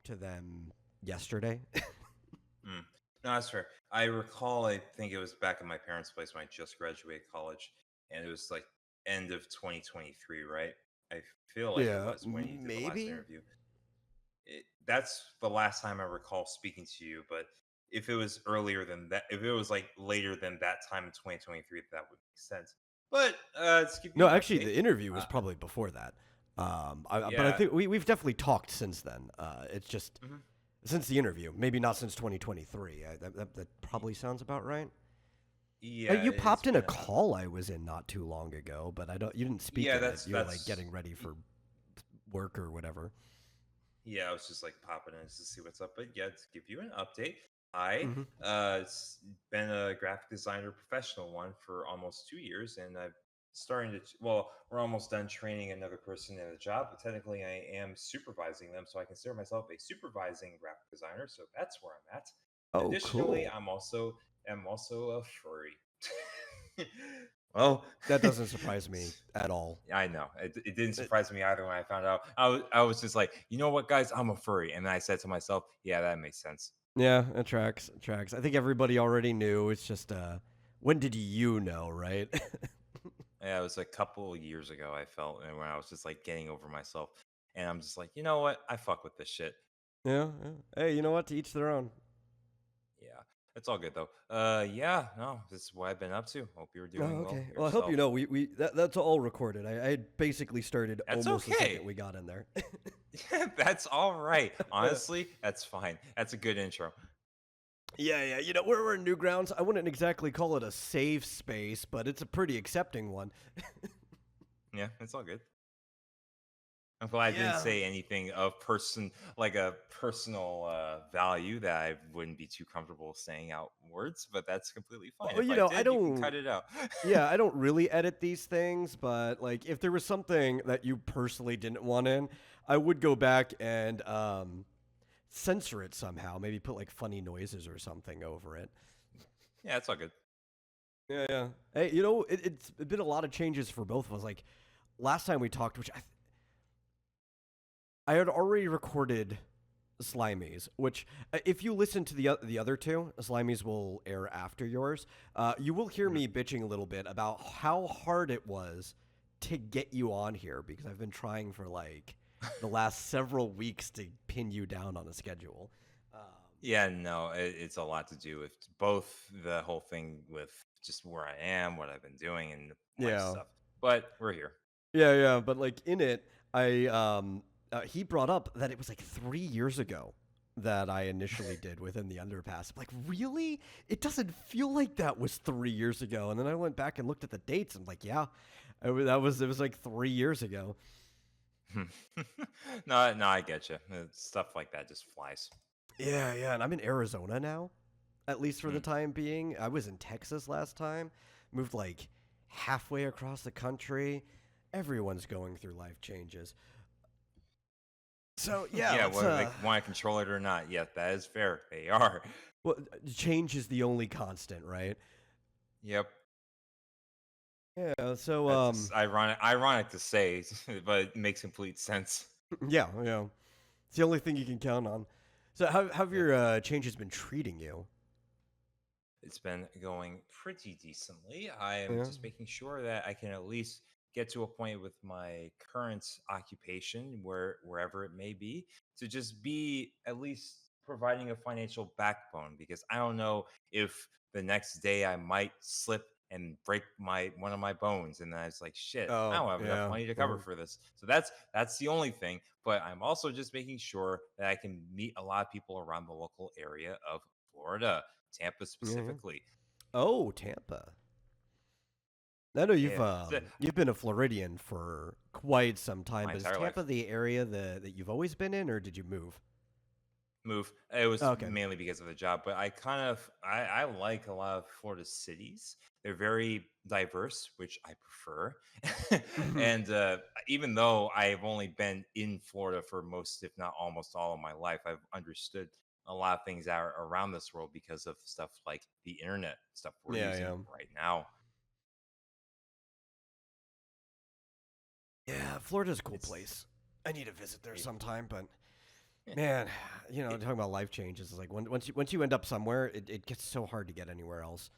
talked to them yesterday. Mm. No, that's fair. I recall, I think it was back at my parents' place when I just graduated college, and it was like end of 2023, right? I feel like it Yeah, was when you did the last maybe. interview. That's the last time I recall speaking to you, but if it was earlier than that, if it was like later than that time in 2023, that would make sense. But let's give you No, an actually, update. the interview was Uh, probably before that. But I yeah. think we've definitely talked since then. It's just Mhm. since the interview, maybe not since 2023. That Y- probably sounds about right. Yeah, You it's popped in a been about. call I was in not too long ago, but I don't. You didn't speak Yeah, in it. that's You were like that's getting ready for work or whatever. Yeah, I was just like popping in to see what's up. But yeah, to give you an update, I Hmm. been a graphic designer, professional one, for almost 2 years, and I'm starting to. Well, we're almost done training another person in a job. But technically, I am supervising them, so I consider myself a supervising graphic designer. So that's where I'm at. Oh, Additionally, cool. am also a furry. well, That doesn't surprise me at all. I know. It didn't It- surprise me either when I found out. I was just like, you know what, guys, I'm a furry, and then I said to myself, yeah, that makes sense. yeah, it tracks. It tracks. I think everybody already knew. It's just when did you know, right? Yeah, it was a couple of years ago. I felt, and when I was just like getting over myself, and I'm just like, you know what, I fuck with this shit. Yeah, yeah. Hey, you know what? To each their own. Yeah, it's all good though. Yeah, no, this is what I've been up to. Hope you're Oh, doing well okay. Well, I hope you yourself. know that's all recorded. I had basically started That's almost the okay. second we got in there. That's all right. Honestly, that's fine. That's a good intro. Yeah, yeah. You know, we're in Newgrounds. I wouldn't exactly call it a safe space, but it's a pretty accepting one. Yeah, it's all good. I'm glad I didn't Yeah. say anything of like a personal value that I wouldn't be too comfortable saying out words, but that's completely fine. Well, If you I know, I did, you can don't. cut it out. Yeah, I don't really edit these things, but like, if there was something that you personally didn't want in, I would go back and censor it somehow. Maybe put like funny noises or something over it. Yeah, it's all good. Yeah, yeah. Hey, you know, it's been a lot of changes for both of us. Like last time we talked, which I had already recorded Slimies, which if you listen to the other two, Slimies will air after yours. You will hear Mhm. me bitching a little bit about how hard it was to get you on here because I've been trying for like the last several weeks to pin you down on a schedule. Um, Yeah, no, it's a lot to do with both the whole thing with just where I am, what I've been doing, and life yeah, stuff. But we're here. yeah, yeah. But like in it, I he brought up that it was like 3 years ago that I initially did Within the Underpass. I'm like, really? It doesn't feel like that was 3 years ago. And then I went back and looked at the dates. And I'm like, yeah, it was like 3 years ago. No, no, I get you. Stuff like that just flies. Yeah, yeah. And I'm in Arizona now, at least for the Mm. time being. I was in Texas last time, moved like halfway across the country. Everyone's going through life changes. So yeah, Yeah, let's whether they want to control it or not. Yeah, that is fair. They are. well, change is the only constant, right? Yep. Yeah. So That's just ironic to say, but it makes complete sense. yeah, yeah. It's the only thing you can count on. So how have Yep. your changes been treating you? It's been going pretty decently. I am Yeah. just making sure that I can at least get to a point with my current occupation, wherever it may be, to just be at least providing a financial backbone. Because I don't know if the next day I might slip and break my one of my bones, and then I was like, shit, I Oh, don't have enough yeah. money to Yeah. cover for this. So that's the only thing. But I'm also just making sure that I can meet a lot of people around the local area of Florida, Tampa Yeah. Yeah. specifically. Oh, Tampa. I know Yeah, you've been a Floridian for quite some time, my but is entire Tampa life. the area that you've always been in, or did you move? Move. It was Okay. mainly because of the job, but I like a lot of Florida cities. They're very diverse, which I prefer. Mhm. and even though I've only been in Florida for most, if not almost all of my life, I've understood a lot of things that are around this world because of stuff like the internet, stuff we're Yeah, using yeah. right now. Yeah, Florida's a cool It's place. I need to visit there it, sometime, but eh, man, It, talking about life changes, it's like once you end up somewhere, it gets so hard to get anywhere else.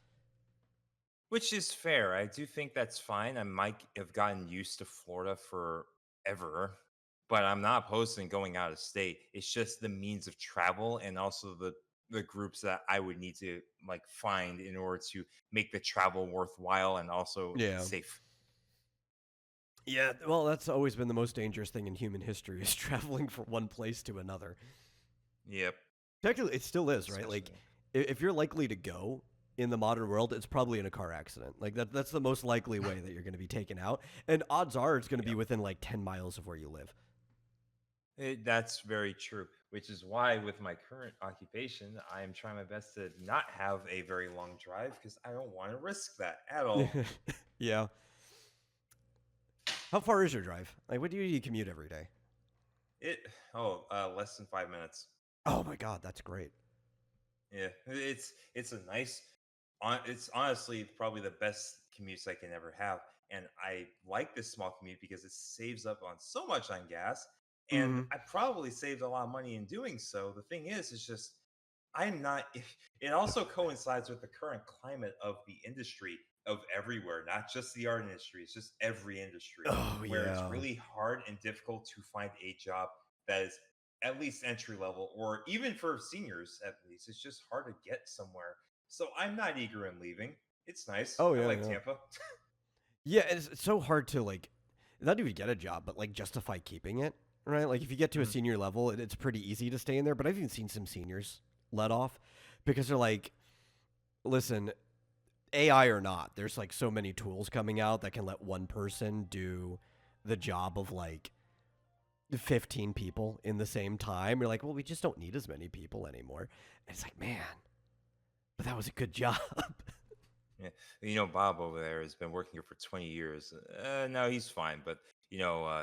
which is fair. I do think that's fine. I might have gotten used to Florida forever, but I'm not opposed to going out of state. It's just the means of travel and also the groups that I would need to like find in order to make the travel worthwhile and also Yeah. safe. Yeah, well, that's always been the most dangerous thing in human history is traveling from one place to another. Yep, Technically, it still is, right? Like, especially. if you're likely to go in the modern world, it's probably in a car accident. Like that's the most likely way that you're going to be taken out, and odds are it's going to be Yep. within like 10 miles of where you live. That's very true, which is why with my current occupation, I am trying my best to not have a very long drive because I don't want to risk that at all. Yeah. How far is your drive? Like, what do you commute every day? It less than 5 minutes. Oh my God, that's great. Yeah, it's a nice. It's honestly probably the best commutes I can ever have, and I like this small commute because it saves up on so much on gas, and Hmm. I probably saved a lot of money in doing so. The thing is, it's just I'm not. It also coincides with the current climate of the industry of everywhere, not just the art industry. It's just every industry Oh where it's yeah. really hard and difficult to find a job that is at least entry level, or even for seniors, at least it's just hard to get somewhere. So I'm not eager in leaving. It's nice. Oh I yeah, like yeah. Tampa. Yeah, it's so hard to like not even get a job, but like justify keeping it, right? Like if you get to a Mhm. senior level, it's pretty easy to stay in there. But I've even seen some seniors let off because they're like, listen, AI or not, there's like so many tools coming out that can let one person do the job of like 15 people in the same time. You're like, well, we just don't need as many people anymore. And it's like, man, but that was a good job. Yeah. Bob over there has been working here for 20 years. No, he's fine. But,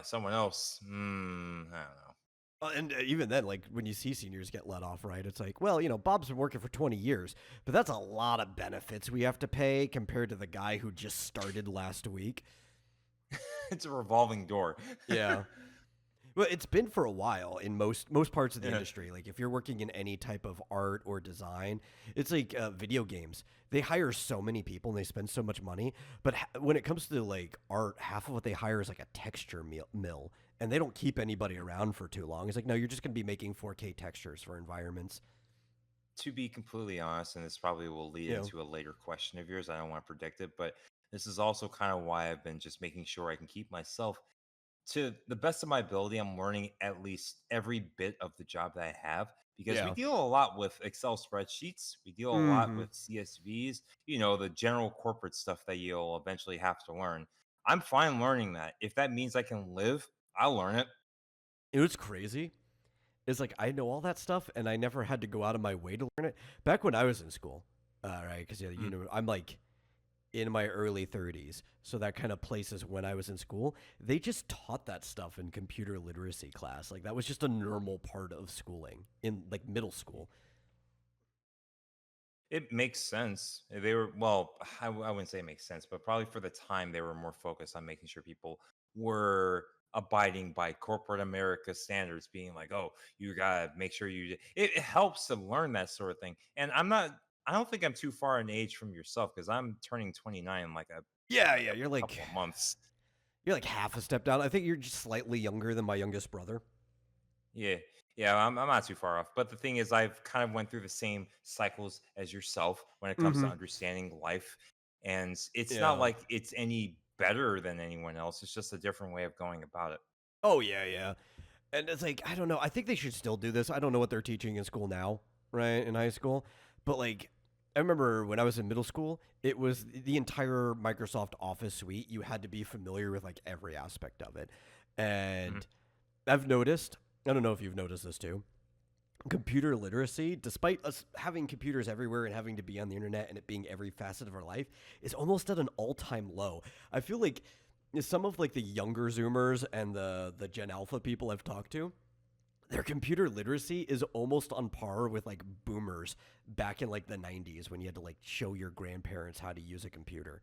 someone else, I don't know. And even then, like when you see seniors get let off, right? It's like, well, Bob's been working for 20 years, but that's a lot of benefits we have to pay compared to the guy who just started last week. It's a revolving door. Yeah. Well, it's been for a while in most parts of the Yeah. industry. Like if you're working in any type of art or design, it's like video games. They hire so many people and they spend so much money, but when it comes to like art, half of what they hire is like a texture mill, and they don't keep anybody around for too long. It's like no, you're just going to be making 4K textures for environments. To be completely honest, and this probably will lead You know. into a later question of yours, I don't want to predict it, but this is also kind of why I've been just making sure I can keep myself to the best of my ability. I'm learning at least every bit of the job that I have because we Yeah. deal a lot with Excel spreadsheets. We deal a lot Mm-hmm. with CSVs, the general corporate stuff that you'll eventually have to learn. I'm fine learning that. If that means I can live, I'll learn it. It was crazy. It's like I know all that stuff, and I never had to go out of my way to learn it. Back when I was in school, right? Because Mm. I'm like in my early 30s. So that kind of places when I was in school, they just taught that stuff in computer literacy class. Like that was just a normal part of schooling in like middle school. It makes sense. They were, well, I wouldn't say it makes sense, but probably for the time they were more focused on making sure people were abiding by corporate America standards, being like, oh, you gotta make sure it helps to learn that sort of thing. And I don't think I'm too far in age from yourself because I'm turning 29 in Yeah, like yeah, a couple of months. you're like half a step down. I think you're just slightly younger than my youngest brother. Yeah. Yeah, I'm not too far off. But the thing is, I've kind of went through the same cycles as yourself when it comes to Mm-hmm. understanding life. And it's not Yeah. like it's any better than anyone else. It's just a different way of going about it. Oh yeah, yeah. And it's like I don't know. I think they should still do this. I don't know what they're teaching in school now, right? In high school, but like I remember when I was in middle school, it was the entire Microsoft Office suite. You had to be familiar with like every aspect of it. Mhm. And I've noticed, I don't know if you've noticed this too, computer literacy, despite us having computers everywhere and having to be on the internet and it being every facet of our life, is almost at an all-time low. I feel like some of like the younger Zoomers and the Gen Alpha people I've talked to, their computer literacy is almost on par with like boomers back in like the 90s when you had to like show your grandparents how to use a computer.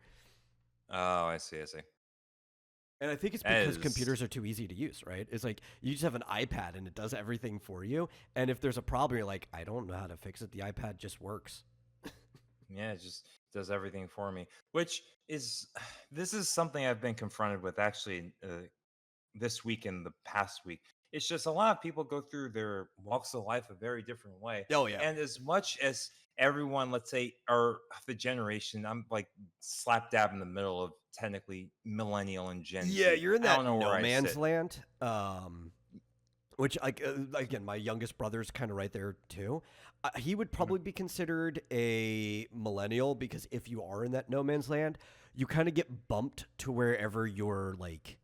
Oh, I see. I see. And I think it's That because is, computers are too easy to use, right? It's like you just have an iPad and it does everything for you. And if there's a problem, you're like, I don't know how to fix it. The iPad just works. yeah, it just does everything for me. Which is, this is something I've been confronted with actually this week and the past week. It's just a lot of people go through their walks of life a very different way. Oh yeah. And as much as everyone, let's say, or the generation, I'm like slap dab in the middle of technically millennial and Gen Yeah, Z. you're in I don't that know where no I man's sit. land. Which like again, my youngest brother's kind of right there too. He would Mhm. probably be considered a millennial because if you are in that no man's land, you kind of get bumped to wherever your like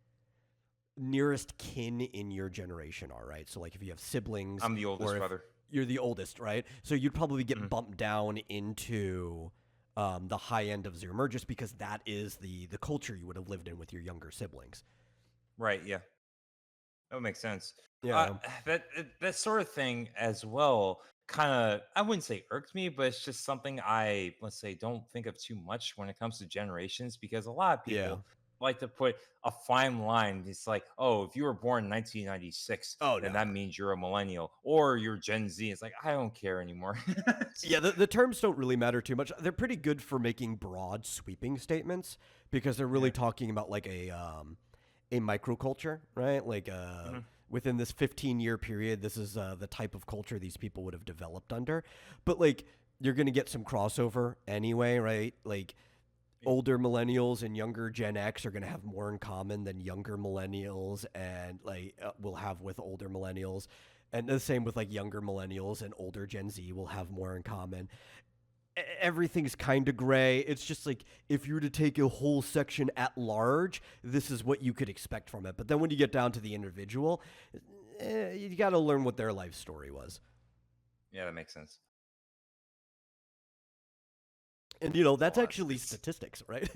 nearest kin in your generation are, right? So like if you have siblings I'm the or oldest if brother. you're the oldest, right? So you'd probably get Mhm. bumped down into the high end of Zoomer just because that is the culture you would have lived in with your younger siblings. Right. Yeah. That would make sense. Uh, Yeah. that sort of thing as well. Kind of, I wouldn't say irked me, but it's just something I, let's say, don't think of too much when it comes to generations, because a lot of Yeah. people like to put a fine line. It's like, oh, if you were born in 1996, Oh then no. that means you're a millennial or you're Gen Z. It's like, I don't care anymore. Yeah, the terms don't really matter too much. They're pretty good for making broad, sweeping statements because they're really Yeah. talking about like a microculture, right? Like Mhm. within this 15-year period, this is the type of culture these people would have developed under. But like you're gonna get some crossover anyway, right? Like Yeah. older millennials and younger Gen X are going to have more in common than younger millennials and like will have with older millennials. And the same with like younger millennials and older Gen Z will have more in common. Everything's kind of gray. It's just like if you were to take a whole section at large, this is what you could expect from it. But then when you get down to the individual, you got to learn what their life story was. Yeah, that makes sense. And A that's lot of actually space. statistics, right?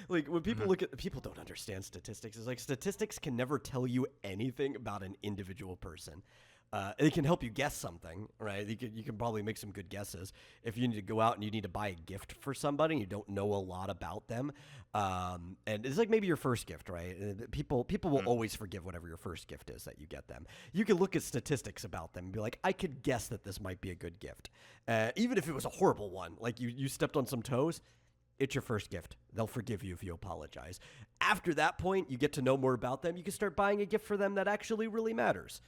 Like when people Mhm. look at people don't understand statistics. It's like statistics can never tell you anything about an individual person. It can help you guess something, right? You can probably make some good guesses if you need to go out and you need to buy a gift for somebody and you don't know a lot about them. And it's like maybe your first gift, right? People will Mhm. always forgive whatever your first gift is that you get them. You can look at statistics about them and be like, I could guess that this might be a good gift, even if it was a horrible one. Like you stepped on some toes. It's your first gift. They'll forgive you if you apologize. After that point, you get to know more about them. You can start buying a gift for them that actually really matters.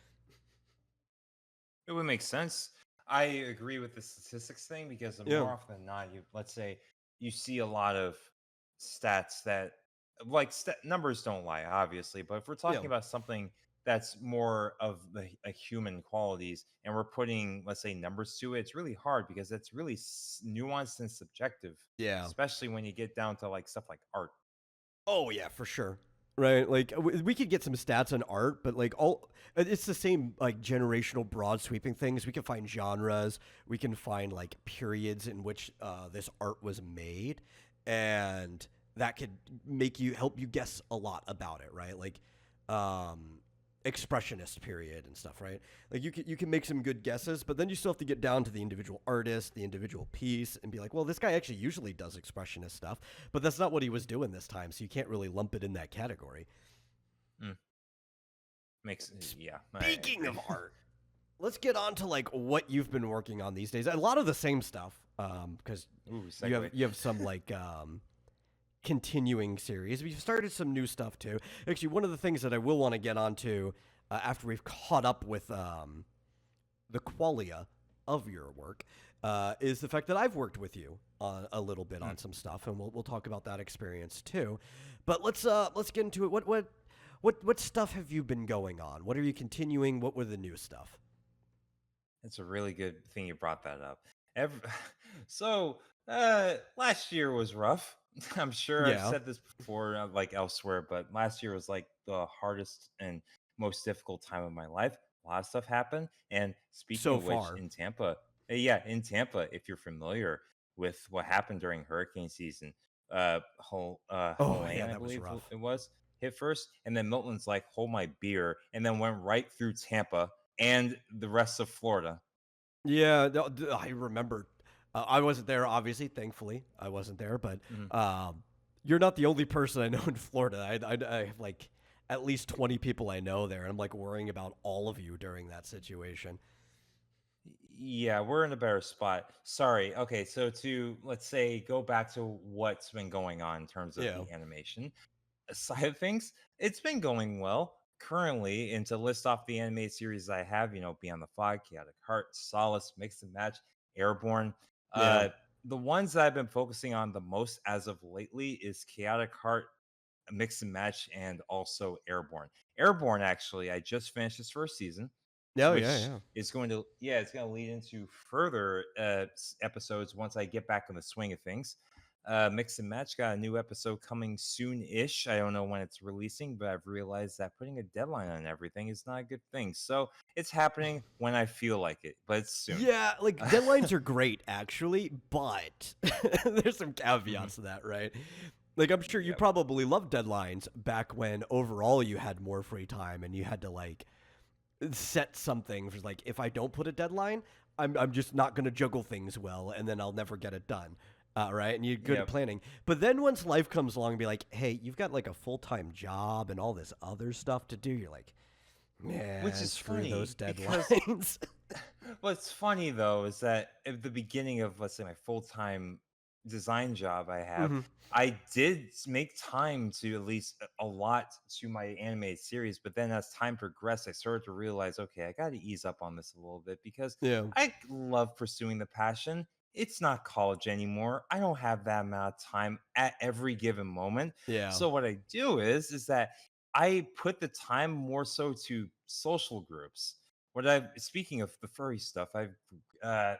It would make sense. I agree with the statistics thing because the Yeah. more often than not, you, let's say, you see a lot of stats that, like, numbers don't lie, obviously, but if we're Yeah. talking about something that's more of the human qualities and we're putting, let's say, numbers to it, it's really hard because it's really nuanced and subjective, Yeah. especially when you get down to like stuff like art. Oh yeah, for sure. Right, like we could get some stats on art, but like all it's the same like generational broad sweeping things. We can find genres, we can find like periods in which this art was made, and that could make you help you guess a lot about it, right? Like um, expressionist period and stuff, right? Like you can make some good guesses, but then you still have to get down to the individual artist, the individual piece, and be like, well, this guy actually usually does expressionist stuff, but that's not what he was doing this time, so you can't really lump it in that category. Mm, yeah, I Speaking agree. of art, let's get on to like what you've been working on these days. A lot of the same stuff, because Ooh, you have segue. you have some like continuing series. We've started some new stuff too. Actually, one of the things that I will want to get onto after we've caught up with the qualia of your work is the fact that I've worked with you on a little bit Mm. on some stuff, and we'll talk about that experience too. But let's get into it. What stuff have you been going on? What are you continuing? What were the new stuff? It's a really good thing you brought that up. Every, so last year was rough. I'm sure I've Yeah, said this before, like elsewhere, but last year was like the hardest and most difficult time of my life. A lot of stuff happened. And speaking so of which, far. in Tampa, yeah, in Tampa, if you're familiar with what happened during hurricane season, Oh yeah, Helene, I that was believe rough. it was, hit first, and then Milton's like, hold my beer, and then went right through Tampa and the rest of Florida. Yeah, I remember. I wasn't there, obviously. Thankfully, I wasn't there, but Mhm. um, you're not the only person I know in Florida. I have like at least 20 people I know there, and I'm like worrying about all of you during that situation. Yeah, we're in a better spot. Sorry. Okay, so to let's say go back to what's been going on in terms of Yeah. the animation side of things, it's been going well currently. And to list off the animated series I have, Beyond the Fog, Chaotic Heart, Solace, Mix and Match, Airborne. Yeah. Uh, the ones that I've been focusing on the most as of lately is Chaotic Heart, Mix and Match, and also Airborne. Airborne, actually, I just finished its first season, Oh, yeah, which yeah. is going to, yeah, it's going to lead into further episodes once I get back in the swing of things. Mix and Match got a new episode coming soon-ish. I don't know when it's releasing, but I've realized that putting a deadline on everything is not a good thing. So it's happening when I feel like it, but it's soon. Yeah, like deadlines are great actually, but there's some Mhm. caveats to that, right? Like I'm sure you Yep. probably loved deadlines back when overall you had more free time and you had to like set something for like if I don't put a deadline, I'm just not gonna juggle things well and then I'll never get it done. Right? And you're good at Yep. planning. But then once life comes along and be like, hey, you've got like a full-time job and all this other stuff to do, you're like, Which man, is screw funny those because deadlines. what's funny though is that at the beginning of, let's say, my full-time design job I have, Hmm. I did make time to at least a lot to my animated series, but then as time progressed, I started to realize, okay, I got to ease up on this a little bit because Yeah. I love pursuing the passion. It's not college anymore. I don't have that amount of time at every given moment. Yeah. So what I do is that I put the time more so to social groups. What I've speaking of the furry stuff, uh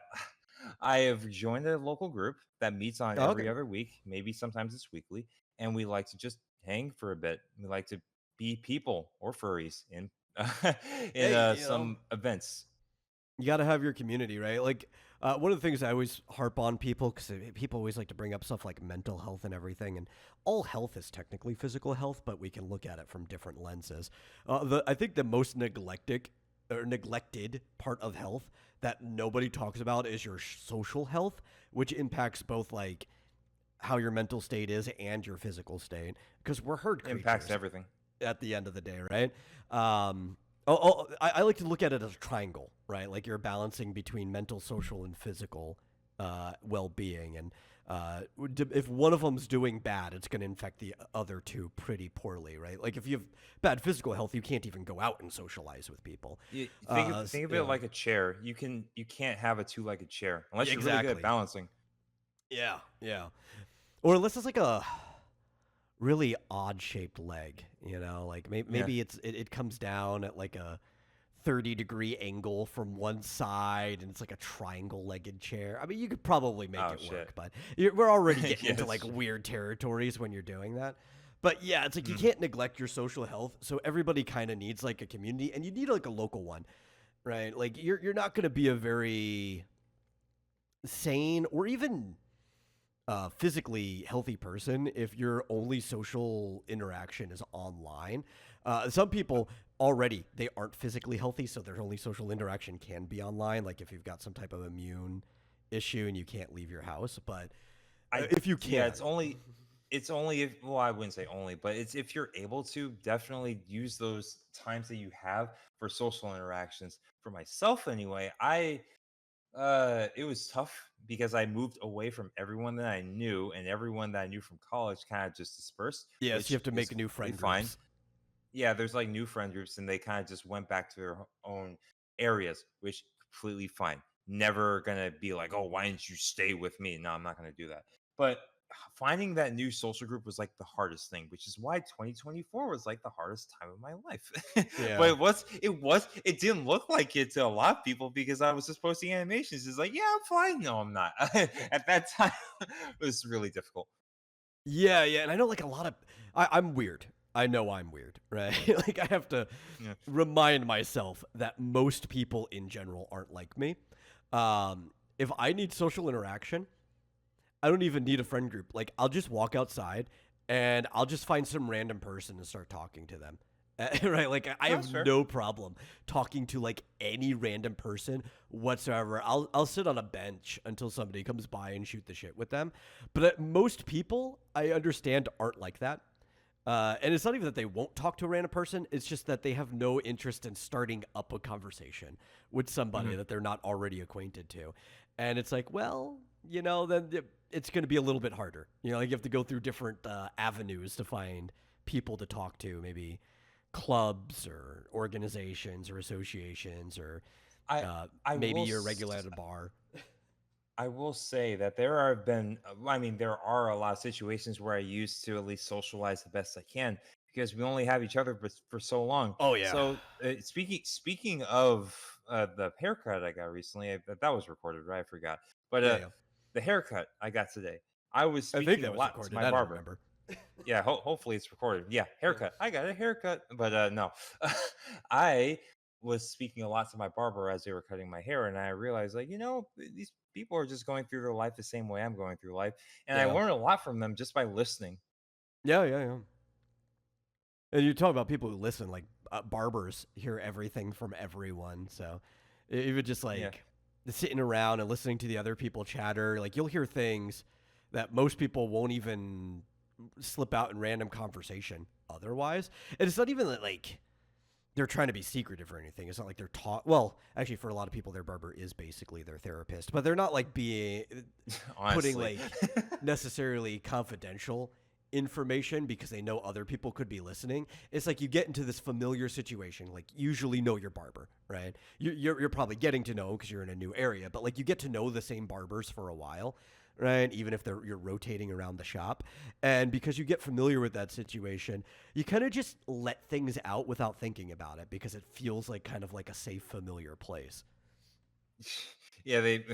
I have joined a local group that meets on Oh, okay. every other week, maybe sometimes it's weekly, and we like to just hang for a bit. We like to be people or furries in in Hey, some events. you got to have your community, right? Like, one of the things I always harp on people, because people always like to bring up stuff like mental health and everything, and all health is technically physical health, but we can look at it from different lenses. I think the most neglected part of health that nobody talks about is your social health, which impacts both like how your mental state is and your physical state, because we're herd Impacts creatures everything. at the end of the day, right? I like to look at it as a triangle, right? Like you're balancing between mental, social, and physical well-being, and if one of them's doing bad, it's going to infect the other two pretty poorly, right? Like if you have bad physical health, you can't even go out and socialize with people. You S- think of you it know, like a chair. You can't have a two-legged chair unless you're really good at exactly. balancing. Yeah, yeah. Or unless it's like a really odd shaped leg, like Yeah. maybe it comes down at like a 30-degree angle from one side and it's like a triangle legged chair. I mean, you could probably make Oh it shit. work, but we're already getting Yeah, into that's like true. weird territories when you're doing that. But yeah, it's like you Mm. can't neglect your social health. So everybody kind of needs like a community and you need like a local one, right? Like you're not going to be a very sane or even physically healthy person if your only social interaction is online. Some people already they aren't physically healthy, so their only social interaction can be online. Like if you've got some type of immune issue and you can't leave your house, but I if you Yeah, can, it's only if, well, I wouldn't say only, but it's if you're able to definitely use those times that you have for social interactions. For myself anyway, I it was tough because I moved away from everyone that I knew, and everyone that I knew from college kind of just dispersed, yes, you which have to is make new completely friend fine. groups. Yeah, there's like new friend groups and they kind of just went back to their own areas, which completely fine. Never gonna be like, oh, why didn't you stay with me? No, I'm not gonna do that. But finding that new social group was like the hardest thing, which is why 2024 was like the hardest time of my life. But Yeah. it didn't look like it to a lot of people because I was just posting animations. It's like, yeah, I'm fine. No, I'm not. At that time, it was really difficult. Yeah, yeah, and I know like a lot of I'm weird. I know I'm weird, right? Like I have to Yeah. remind myself that most people in general aren't like me. If I need social interaction, I don't even need a friend group. Like I'll just walk outside and I'll just find some random person and start talking to them. Right, like I That's have fair. no problem talking to like any random person whatsoever. I'll sit on a bench until somebody comes by and shoot the shit with them. But most people I understand aren't like that. And it's not even that they won't talk to a random person. It's just that they have no interest in starting up a conversation with somebody Mhm. that they're not already acquainted to. And it's like, well, then it's going to be a little bit harder. Like you have to go through different avenues to find people to talk to, maybe clubs or organizations or associations or I I maybe will you're s- regular at a bar. I will say that there have been, I mean, there are a lot of situations where I used to at least socialize the best I can because we only have each other for so long. Oh yeah, So speaking of the haircut I got recently, that was recorded, right? I forgot. But yeah, yeah. the haircut I got today, I was I think speaking a that was lot to recorded. my I don't barber. remember. Yeah, hopefully it's recorded. Yeah, Yeah. haircut. I got a haircut, but no, I was speaking a lot to my barber as they were cutting my hair, and I realized, like, these people are just going through their life the same way I'm going through life, and I Yeah. learned a lot from them just by listening. Yeah, yeah, yeah. And you talk about people who listen, like barbers hear everything from everyone. So even just Yeah. like sitting around and listening to the other people chatter, like you'll hear things that most people won't even slip out in random conversation otherwise. And it's not even that like they're trying to be secretive or anything. It's not like they're taught. Well, actually, for a lot of people, their barber is basically their therapist, but they're not like being putting Honestly. like necessarily confidential information because they know other people could be listening. It's like you get into this familiar situation, like usually know your barber, right? You're probably getting to know because you're in a new area, but like you get to know the same barbers for a while, right? Even if you're rotating around the shop, and because you get familiar with that situation, you kind of just let things out without thinking about it because it feels like kind of like a safe, familiar place. Yeah, they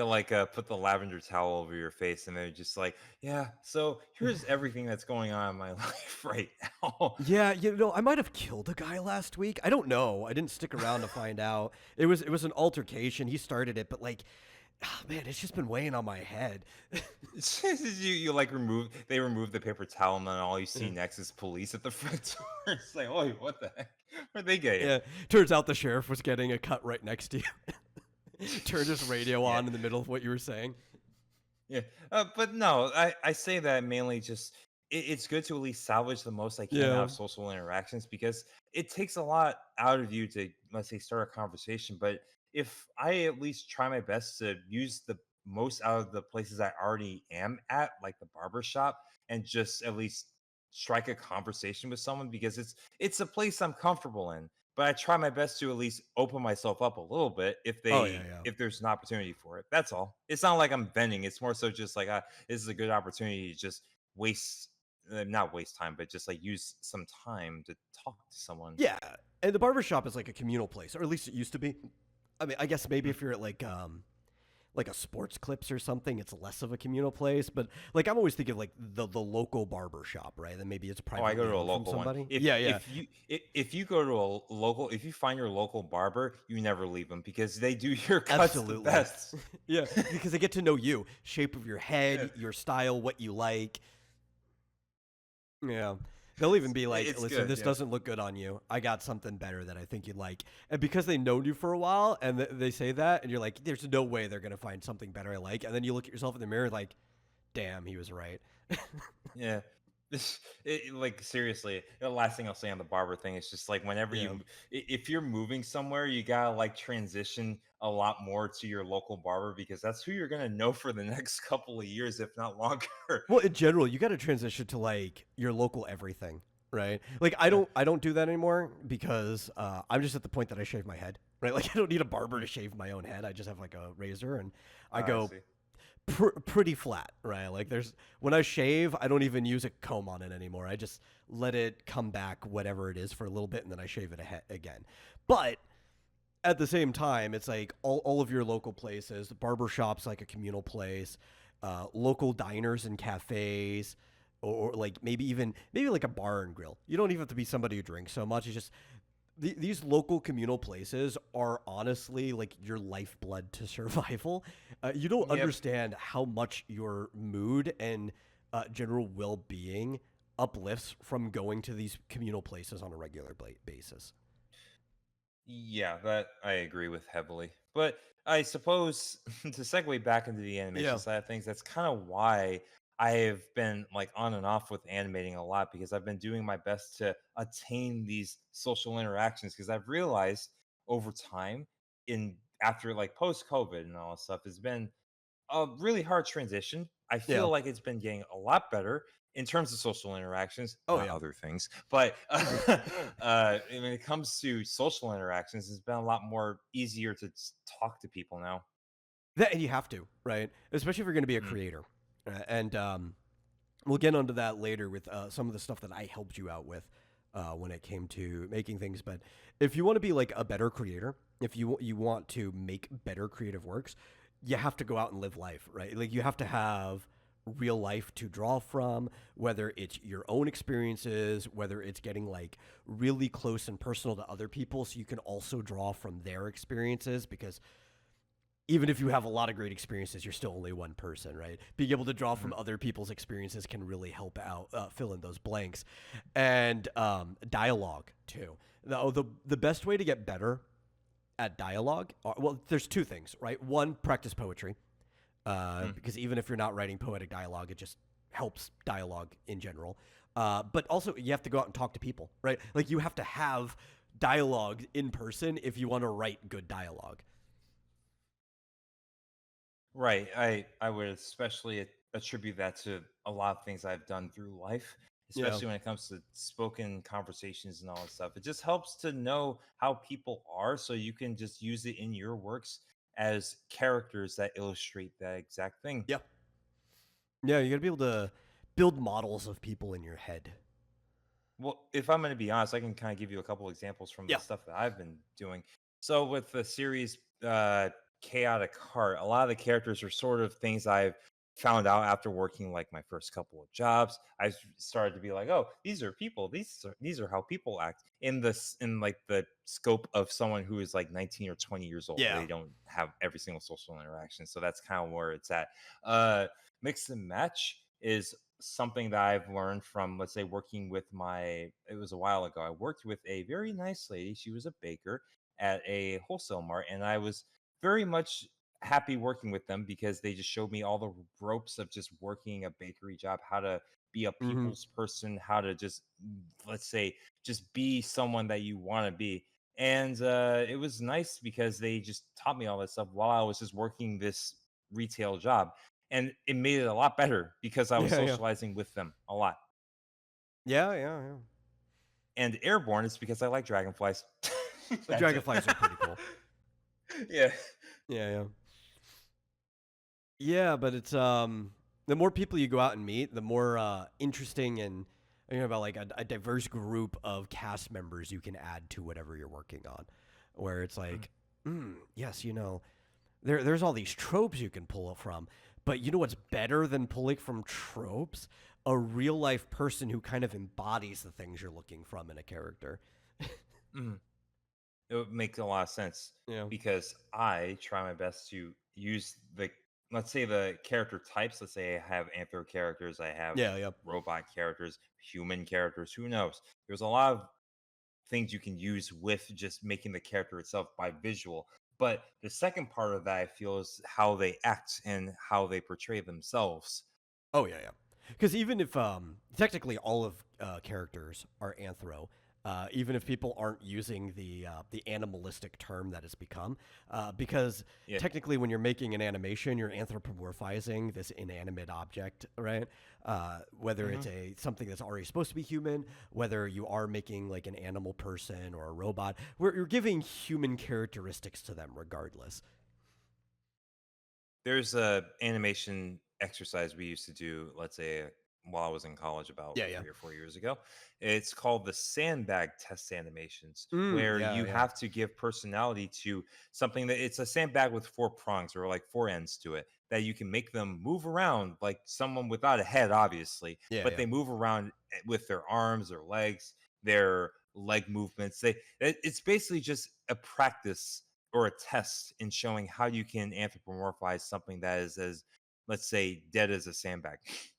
like put the lavender towel over your face, and they're just like, yeah. So here's everything that's going on in my life right now. Yeah, I might have killed a guy last week. I don't know. I didn't stick around to find out. It was an altercation. He started it, but like, man, it's just been weighing on my head. You like remove the paper towel, and then all you see Yeah. next is police at the front door. It's like, oh, what the heck? Where'd they get you? Yeah. Turns out the sheriff was getting a cut right next to you. Turned his radio Yeah, on in the middle of what you were saying. yeah. But no, I say that mainly just it's good to at least salvage the most I can out Yeah. of social interactions because it takes a lot out of you to, let's say, start a conversation. But if I at least try my best to use the most out of the places I already am at, like the barber shop, and just at least strike a conversation with someone because it's a place I'm comfortable in. But I try my best to at least open myself up a little bit Oh yeah, yeah. if there's an opportunity for it. That's all. It's not like I'm venting. It's more so just like this is a good opportunity to just waste not waste time, but just like use some time to talk to someone. Yeah. And the barber shop is like a communal place, or at least it used to be. I mean, I guess maybe Mm. if you're at like a sports clips or something, it's less of a communal place. But like I'm always thinking of like the local barber shop, right? Then maybe it's Oh, I go privately to a owned from local one. somebody. Yeah, yeah, If you go to a local, if you find your local barber, you never leave them because they do your cuts the absolutely. best. Yeah, because they get to know you, shape of your Yeah, head, your style, what you like. Yeah. They'll even be like, it's listen, good. this Yeah. doesn't look good on you. I got something better that I think you'd like. And because they know you for a while and they say that, and you're like, there's no way they're going to find something better I like. And then you look at yourself in the mirror like, damn, he was right. Yeah. Like seriously, the last thing I'll say on the barber thing is just like whenever Yeah. if you're moving somewhere, you gotta like transition a lot more to your local barber because that's who you're gonna know for the next couple of years, if not longer. Well, in general, you got to transition to like your local everything, right? Like I Yeah. don't I don't do that anymore because I'm just at the point that I shave my head, right? Like I don't need a barber to Mm. shave my own head. I just have like a razor and I I go see. pretty flat, right? Like there's when I shave, I don't even use a comb on it anymore. I just let it come back whatever it is for a little bit and then I shave it again. But at the same time, it's like all of your local places, the barber shop's like a communal place, local diners and cafes, or like maybe like a bar and grill. You don't even have to be somebody who drinks so much. It's just these local communal places are honestly like your lifeblood to survival. You don't Yep. understand how much your mood and general well being uplifts from going to these communal places on a regular basis. Yeah, that I agree with heavily. But I suppose to segue back into the animation Yeah. side of things, that's kind of why I have been like on and off with animating a lot because I've been doing my best to attain these social interactions because I've realized over time in after like post COVID and all that stuff, it's been a really hard transition. I Yeah. feel like it's been getting a lot better in terms of social interactions, Oh not yeah. other things. But when it comes to social interactions, it's been a lot more easier to talk to people now. That, and you have to, right? Especially if you're going to be a Mm, creator. And we'll get onto that later with some of the stuff that I helped you out with when it came to making things. But if you want to be like a better creator, if you want to make better creative works, you have to go out and live life, right? Like you have to have real life to draw from, whether it's your own experiences, whether it's getting like really close and personal to other people so you can also draw from their experiences, because even if you have a lot of great experiences, you're still only one person, right? Being able to draw from mhm. other people's experiences can really help out, fill in those blanks. And dialogue, too. The best way to get better at dialogue, well, there's two things, right? One, practice poetry, Mm. because even if you're not writing poetic dialogue, it just helps dialogue in general. But also, you have to go out and talk to people, right? Like, you have to have dialogue in person if you want to write good dialogue. Right. I would especially attribute that to a lot of things I've done through life, Yeah. especially when it comes to spoken conversations and all that stuff. It just helps to know how people are so you can just use it in your works as characters that illustrate that exact thing. Yeah. Yeah, you got to be able to build models of people in your head. Well, if I'm going to be honest, I can kind of give you a couple examples from the Yeah. stuff that I've been doing. So with the series Chaotic Heart, a lot of the characters are sort of things I've found out after working like my first couple of jobs. Started to be like, oh, these are people. These are how people act in this in like the scope of someone who is like 19 or 20 years old. Yeah. They don't have every single social interaction, so that's kind of where it's at. Uh, Mix and match is something that I've learned from, let's say, working with it was a while ago. I worked with a very nice lady. She was a baker at a wholesale mart, and I was very much happy working with them because they just showed me all the ropes of just working a bakery job, how to be a Hmm. people's person, how to just, let's say, just be someone that you want to be. And it was nice because they just taught me all that stuff while I was just working this retail job, and it made it a lot better because I was Yeah, yeah. socializing with them a lot. Yeah, yeah, yeah. And Airborne is because I like dragonflies. The That's it. dragonflies are pretty cool. Yeah. Yeah, yeah. Yeah, but it's the more people you go out and meet, the more interesting and about like a diverse group of cast members you can add to whatever you're working on. Where it's Mm. like, yes, there's all these tropes you can pull from, but you know what's better than pulling from tropes? A real life person who kind of embodies the things you're looking from in a character. Mm. It would make a lot of sense Yeah. because I try my best to use let's say the character types. Let's say I have anthro characters, I have Yeah, yeah. robot characters, human characters, who knows? There's a lot of things you can use with just making the character itself by visual. But the second part of that I feel is how they act and how they portray themselves. Oh yeah, yeah. Because even if technically all of characters are anthro, even if people aren't using the animalistic term that it's become, because Yeah. technically when you're making an animation, you're anthropomorphizing this inanimate object, right? Whether Hmm. it's a something that's already supposed to be human, whether you are making like an animal person or a robot, where you're giving human characteristics to them regardless. There's a animation exercise we used to do, let's say while I was in college about Yeah, yeah. 3 or 4 years ago. It's called the sandbag test animations, Mm, where yeah, you yeah. have to give personality to something that it's a sandbag with four prongs or like four ends to it that you can make them move around like someone without a head, obviously, Yeah, but yeah. they move around with their arms, their legs, their leg movements. It's basically just a practice or a test in showing how you can anthropomorphize something that is as, let's say, dead as a sandbag.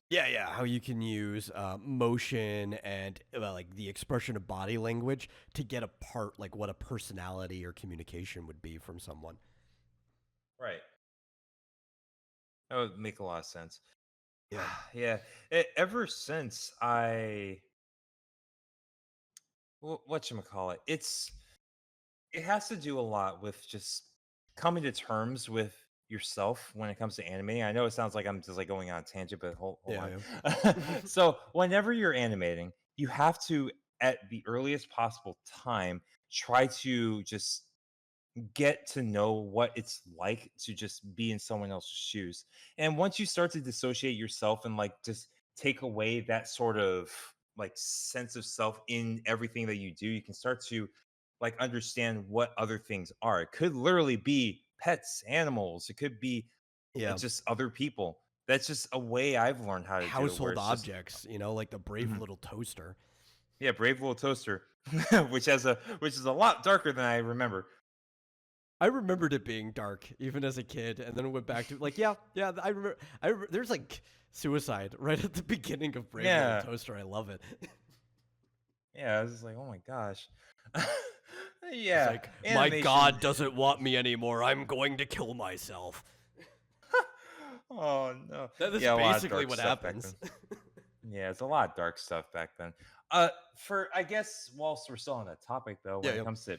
Yeah, yeah. How you can use motion and like the expression of body language to get apart like what a personality or communication would be from someone. Right. That would make a lot of sense. Yeah. Yeah. Ever since what you call it, it has to do a lot with just coming to terms with yourself when it comes to animating. I know it sounds like I'm just like going on a tangent, but hold Yeah, on. yeah. So whenever you're animating, you have to, at the earliest possible time, try to just get to know what it's like to just be in someone else's shoes. And once you start to dissociate yourself and like just take away that sort of like sense of self in everything that you do, you can start to like understand what other things are. It could literally be pets, animals, it could be Yeah. just other people. That's just a way I've learned how to do it where Household it's just objects, like the brave mhm. little toaster. Yeah, brave little toaster, which is a lot darker than I remember. I remembered it being dark even as a kid, and then it went back to like, yeah, yeah. I remember. There's like suicide right at the beginning of Brave Little Yeah. Toaster. I love it. Yeah, I was just like, "Oh my gosh." It's Yeah, like my animation. God doesn't want me anymore. I'm going to kill myself. Oh, no. That is Yeah, a lot of basically dark what stuff back happens. then. Yeah, it's a lot of dark stuff back then. For I guess whilst we're still on that topic though, Yeah, when it yeah, comes to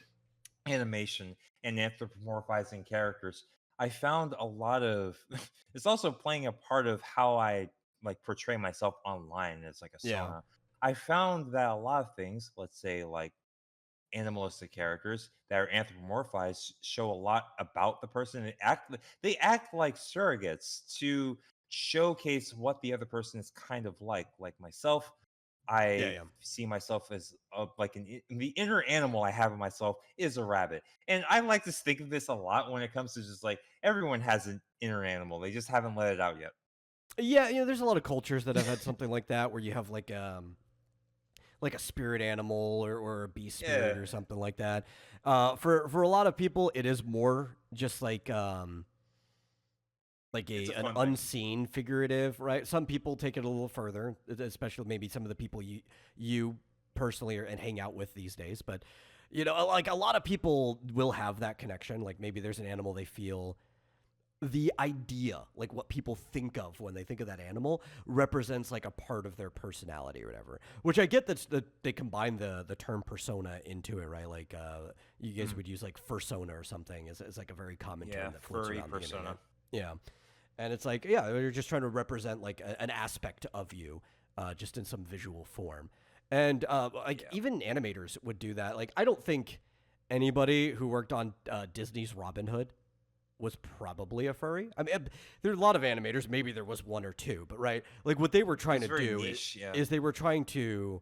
animation and anthropomorphizing characters, I found a lot of it's also playing a part of how I like portray myself online as like a yeah, persona. I found that a lot of things, let's say like animalistic characters that are anthropomorphized show a lot about the person. They act like surrogates to showcase what the other person is kind of like. Like myself, yeah, I yeah. see myself as like the inner animal I have in myself is a rabbit, and I like to think of this a lot when it comes to just like everyone has an inner animal. They just haven't let it out yet. Yeah, there's a lot of cultures that have had something like that where you have like a spirit animal or a beast spirit Yeah, or something like that. For a lot of people, it is more just like it's a a an fun thing. unseen figurative, right? Some people take it a little further, especially maybe some of the people you personally and hang out with these days. But like a lot of people will have that connection. Like maybe there's an animal they feel the idea, like what people think of when they think of that animal, represents like a part of their personality or whatever. Which I get that they combine the term persona into it, right? Like you guys Mhm. would use like fursona or something is like a very common term Yeah, that floats furry around the internet. persona. Yeah, and it's like yeah, they're just trying to represent like an aspect of you, just in some visual form. And like Yeah. even animators would do that. Like I don't think anybody who worked on Disney's Robin Hood was probably a furry. I mean, there are a lot of animators. Maybe there was one or two, but right, like what they were It trying was to very do niche. Yeah. is they were trying to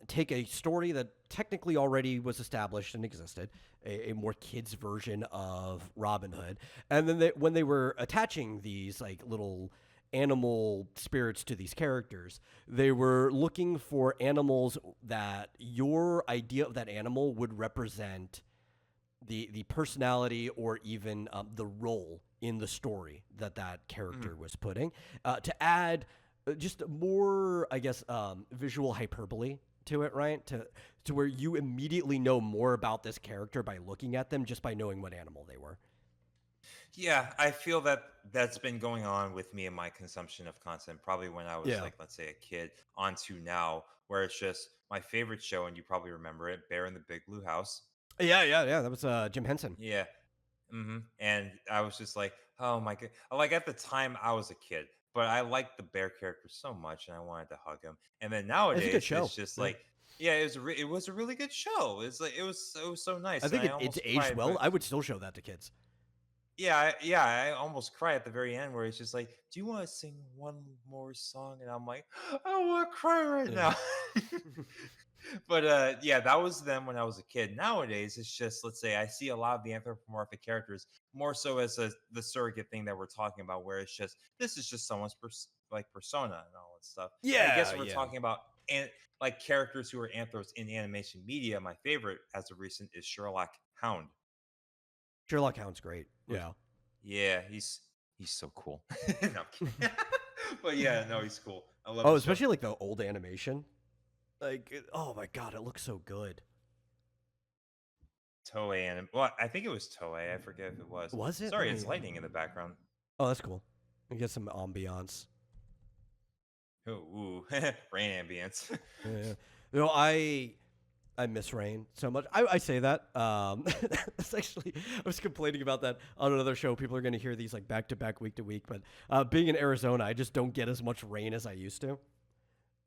take a story that technically already was established and existed, a more kids version of Robin Hood, and then when they were attaching these like little animal spirits to these characters, they were looking for animals that your idea of that animal would represent the personality or even the role in the story that that Mhm. character was putting to add just more, I guess, visual hyperbole to it, right? To where you immediately know more about this character by looking at them just by knowing what animal they were. Yeah, I feel that that's been going on with me and my consumption of content, probably when I was Yeah. like, let's say, a kid, onto now, where it's just my favorite show, and you probably remember it, Bear in the Big Blue House. Yeah, yeah, yeah. That was Jim Henson. Yeah. And I was just like, oh my god! Like at the time, I was a kid, but I liked the bear character so much, and I wanted to hug him. And then It's a good nowadays, it's show. just Yeah. like, yeah, it was a really good show. It's like it was so I nice, and think I it's almost aged cried, well. but I would still show that to kids. yeah, I almost cry at the very end where it's just like, "Do you want to sing one more song?" And I'm like, "I want to cry right Yeah. now." But yeah, that was them when I was a kid. Nowadays, it's just let's say I see a lot of the anthropomorphic characters more so as the surrogate thing that we're talking about, where it's just this is just someone's like persona and all that stuff. And I guess Yeah, if we're yeah. talking about like characters who are anthros in animation media, my favorite as of recent is Sherlock Hound. Sherlock Hound's great. Which Yeah. yeah, he's so cool. No, I'm kidding. But yeah, no, he's cool. I love Oh, the show. especially like the old animation. Oh my god, it looks so good. Toei and well, I think it was Toei. I forget if it was. Was it? Let Sorry, it's me. lightning in the background. Oh, that's cool. We get some ambiance. Ooh, rain ambience. Yeah. You know, I miss rain so much. I say that. It's actually I was complaining about that on another show. People are going to hear these like back to back, week to week. But being in Arizona, I just don't get as much rain as I used to.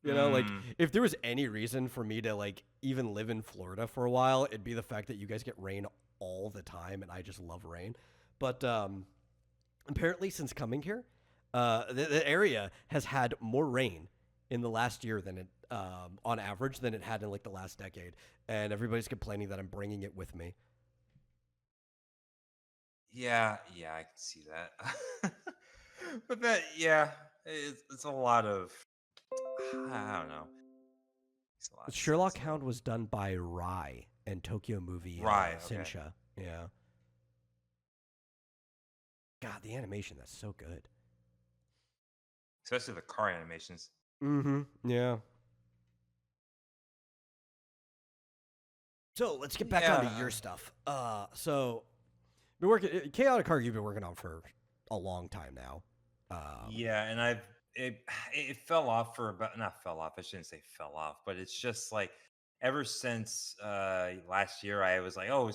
You know, like Mm, if there was any reason for me to like even live in Florida for a while, it'd be the fact that you guys get rain all the time, and I just love rain. But apparently, since coming here, the area has had more rain in the last year than it, on average, than it had in like the last decade, and everybody's complaining that I'm bringing it with me. yeah, yeah, I can see that. But that, yeah, it's a lot of, I don't know. Makes a lot of sense Sherlock though. Hound was done by Rai and Tokyo Movie Right. Okay. Sinsha. Yeah, God, the animation that's so good. Especially the car animations. Mm-hmm. Yeah. So let's get back onto Yeah. your stuff. So been working Chaotic Heart. You've been working on for a long time now. Yeah, and it fell off for about not fell off. I shouldn't say fell off, but it's just like ever since last year, I was like, oh,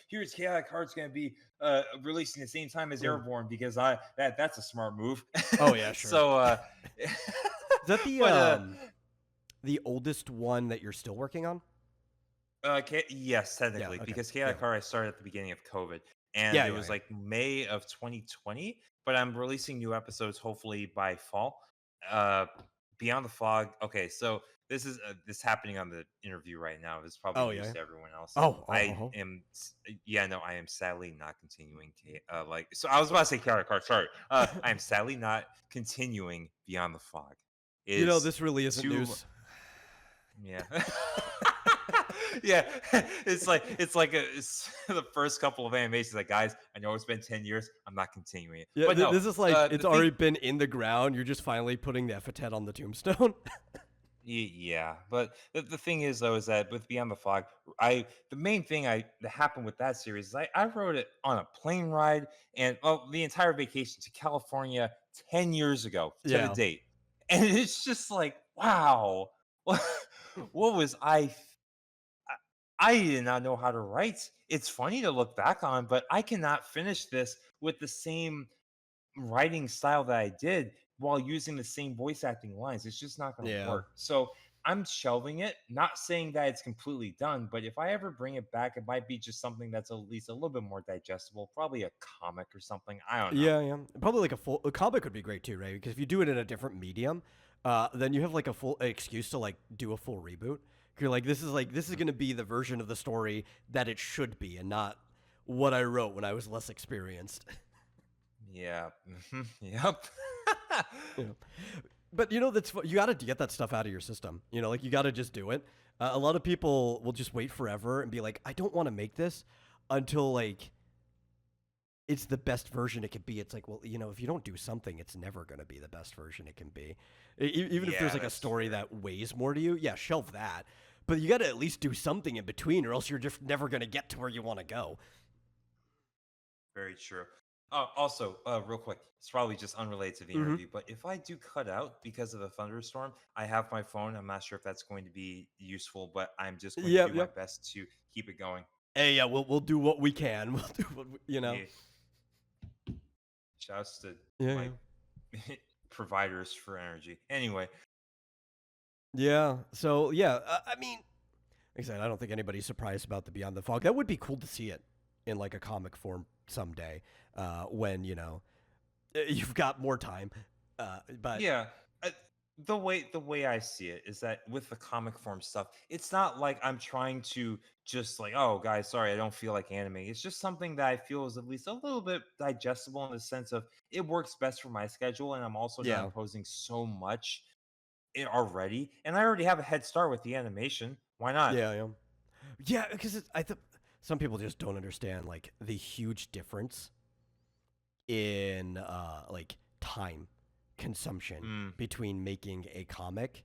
here's Chaotic Heart's gonna be releasing the same time as Mm. Airborne because that's a smart move. Oh yeah, sure. So Is that but the oldest one that you're still working on? Yes, Yeah. technically, Okay. because Yeah. Chaotic Heart I started at the beginning of COVID, and Yeah. it Yeah. was Yeah. like May of 2020. But I'm releasing new episodes hopefully by fall. Uh, Beyond the Fog. Okay, so this happening on the interview right now. This is probably Oh news yeah. to everyone else. Oh. Oh. I Oh. am, yeah, no, I am sadly not continuing. Like, so I was about to say Chaotic Heart. Sorry, I am sadly not continuing Beyond the Fog. You know, Is this really isn't too news. yeah. Yeah, it's the first couple of animations like guys, I know it's been 10 years, I'm not continuing it. Yeah. But no, This is like it's the thing already been in the ground. You're just finally putting the epithet on the tombstone. yeah, but the thing is though is that with Beyond the Fog, I the main thing that happened with that series is I wrote it on a plane ride and well the entire vacation to California 10 years ago to the Yeah. date. And it's just like, wow. What was I did not know how to write. It's funny to look back on, but I cannot finish this with the same writing style that I did while using the same voice acting lines. It's just not going to Yeah. work. So I'm shelving it, not saying that it's completely done, but if I ever bring it back, it might be just something that's at least a little bit more digestible, probably a comic or something. I don't know. Yeah, yeah. Probably like a comic would be great too, right? Because if you do it in a different medium, then you have like a full excuse to like do a full reboot. You're like this is Mhm. going to be the version of the story that it should be, and not what I wrote when I was less experienced. Yeah. Yep. You know, but you know you got to get that stuff out of your system. You know, like you got to just do it. A lot of people will just wait forever and be like, I don't want to make this until like it's the best version it could be. It's like, well, you know, if you don't do something, it's never going to be the best version it can be. Even if there's Yeah, like a that's story true. that weighs more to you, yeah, shelve that. But you got to at least do something in between, or else you're just never going to get to where you want to go. Very true. Also, real quick, it's probably just unrelated to the Mm-hmm. interview, but if I do cut out because of a thunderstorm, I have my phone. I'm not sure if that's going to be useful, but I'm just going to Yep, do my yep. best to keep it going. Hey, yeah, we'll do what we can. We'll do what you know. Yeah. Shouts to Yeah, my yeah. providers for energy. Anyway, Yeah. So yeah, I mean, like I said, I don't think anybody's surprised about the Beyond the Fog. That would be cool to see it in like a comic form someday, when you know you've got more time. But yeah. uh, the way I see it is that with the comic form stuff, it's not like I'm trying to just like, oh, guys, sorry, I don't feel like anime. It's just something that I feel is at least a little bit digestible in the sense of it works best for my schedule, and I'm also not yeah, imposing so much it already, and I already have a head start with the animation. Why not? yeah, yeah, yeah. Because I think some people just don't understand like the huge difference in like time consumption Mm. between making a comic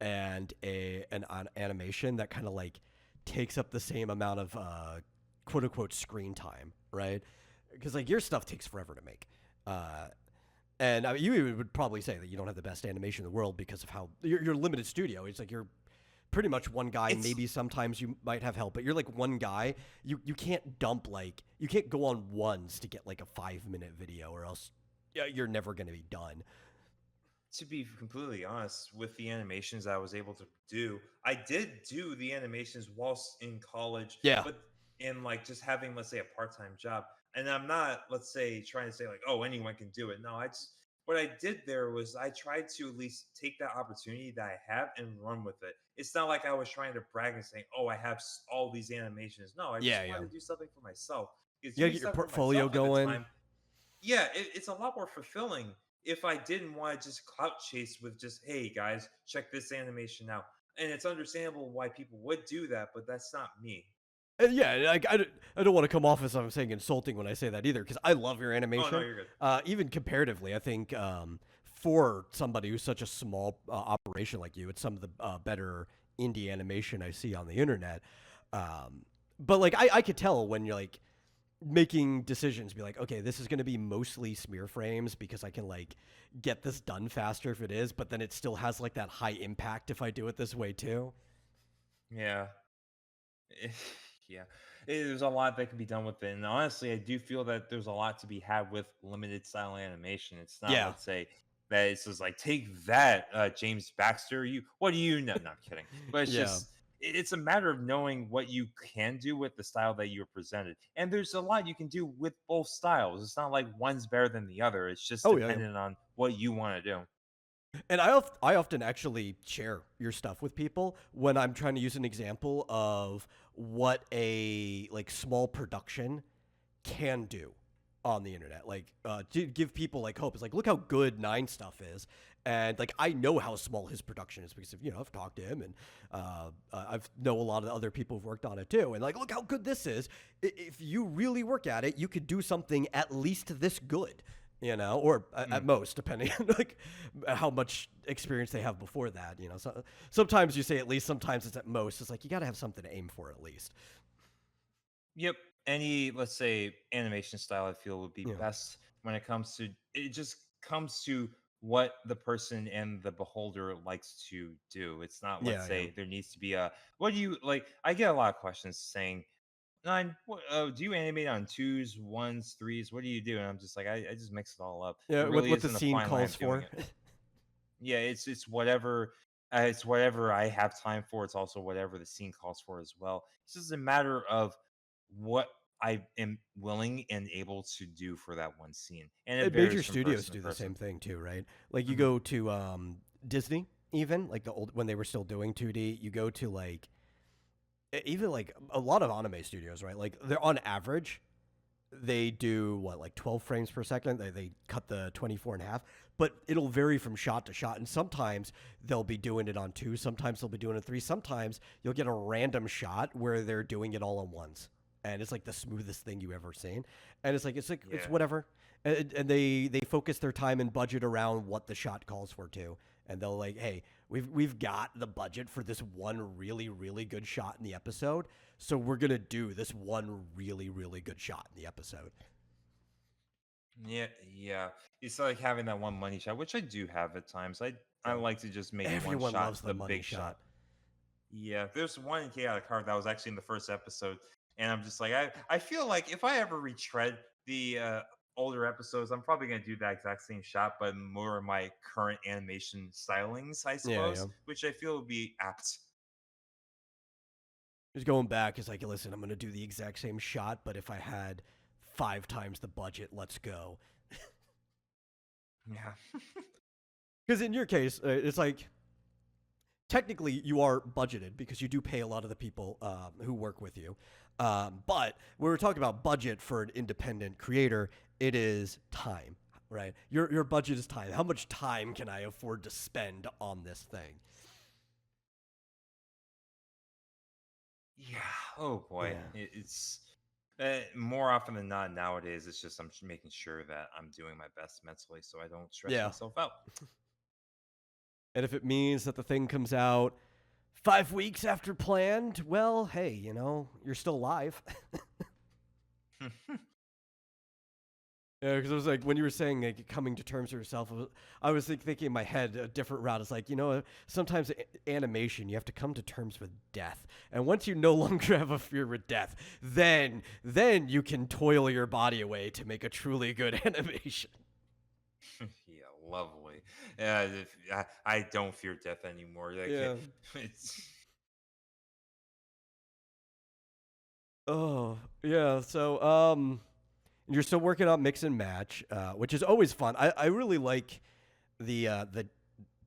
and an animation that kind of like takes up the same amount of quote unquote screen time, right? Because like your stuff takes forever to make. Uh, and you would probably say that you don't have the best animation in the world because of how your limited studio. It's like you're pretty much one guy. It's Maybe sometimes you might have help, but you're like one guy. You can't dump like you can't go on ones to get like a 5 minute video, or else you're never gonna be done. to be completely honest, with the animations I was able to do, I did do the animations whilst in college, Yeah, but in like just having, let's say, a part-time job. And I'm not, let's say, trying to say like, oh, anyone can do it. No, I just what I did there was I tried to at least take that opportunity that I have and run with it. It's not like I was trying to brag and saying, oh, I have all these animations. No, I just yeah, yeah. wanted to do something for myself. Because You gotta doing get your stuff for portfolio myself at the going. time, yeah, it's a lot more fulfilling if I didn't want to just clout chase with just, hey guys, check this animation out. And it's understandable why people would do that, but that's not me. Yeah, like I don't want to come off as I'm saying insulting when I say that either, because I love your Oh no, animation. you're good. Even comparatively, I think for somebody who's such a small operation like you, it's some of the better indie animation I see on the internet. But like I could tell when you're like making decisions, be like, okay, this is going to be mostly smear frames because I can like get this done faster if it is, but then it still has like that high impact if I do it this way too. Yeah. Yeah. There's a lot that can be done with it. And honestly, I do feel that there's a lot to be had with limited style animation. It's not, Yeah, let's say, that it's just like, take that, James Baxter. What do you know? No, I'm kidding. But it's yeah. just, it's a matter of knowing what you can do with the style that you're presented. And there's a lot you can do with both styles. It's not like one's better than the other. It's just Oh yeah, yeah. dependent on what you want to do. And I often actually share your stuff with people when I'm trying to use an example of what a like small production can do on the internet. Like to give people like hope. It's like look how good Nine stuff is, and like I know how small his production is because of, I've talked to him and I've know a lot of the other people who've worked on it too. And like look how good this is. If you really work at it, you could do something at least this good. Or at Mm. most, depending on like how much experience they have before that. So sometimes you say at least, sometimes it's at most. It's like you got to have something to aim for at least. Yep. Any, let's say, animation style I feel would be Yeah, best when it comes to it just comes to what the person and the beholder likes to do. It's not, let's yeah, yeah. say, there needs to be a what do you like? I get a lot of questions saying, Nine, do you animate on twos, ones, threes? What do you do? And I'm just like, I just mix it all up. Yeah, There really what the isn't a scene fine line calls of doing for. it. Yeah, it's whatever I have time for. It's also whatever the scene calls for as well. It's just a matter of what I am willing and able to do for that one scene, and it Major varies from studios person to do the person. same thing too, right? Like you Mhm. go to Disney, even like the old when they were still doing 2D. You go to like even like a lot of anime studios, right? Like they're on average they do what like 12 frames per second. They cut the 24 in half, but it'll vary from shot to shot. And sometimes they'll be doing it on two, sometimes they'll be doing it three, sometimes you'll get a random shot where they're doing it all at once, and it's like the smoothest thing you ever seen. And it's Yeah. whatever. And they focus their time and budget around what the shot calls for too. And they'll like, hey, we've got the budget for this one really really good shot in the episode, so we're gonna do this one really really good shot in the episode. Yeah, yeah. It's like having that one money shot, which I do have at times. I Oh, like to just make one everyone loves shot, the the money big shot. shot. Yeah, there's one chaotic card that was actually in the first episode, and I'm just like, I feel like if I ever retread the older episodes, I'm probably gonna do that exact same shot, but more of my current animation stylings, I Yeah, yeah. suppose, which I feel would be apt. Just going back is like, listen, I'm gonna do the exact same shot, but if I had 5 times the budget, let's go. Yeah. Because in your case, it's like technically you are budgeted because you do pay a lot of the people who work with you. But when we're talking about budget for an independent creator, it is time, right? Your budget is time. How much time can I afford to spend on this thing? Yeah. Oh boy. Yeah. It's More often than not nowadays, it's just making sure that I'm doing my best mentally so I don't stress Yeah. myself out. And if it means that the thing comes out 5 weeks after planned, well, hey, you're still alive. Yeah, because it was like when you were saying like coming to terms with yourself, I was thinking in my head a different route. It's like sometimes animation you have to come to terms with death, and once you no longer have a fear with death, then you can toil your body away to make a truly good animation. Yeah, lovely. I don't fear death anymore. Like Yeah. it's Oh yeah. So you're still working on mix and match, which is always fun. I really like the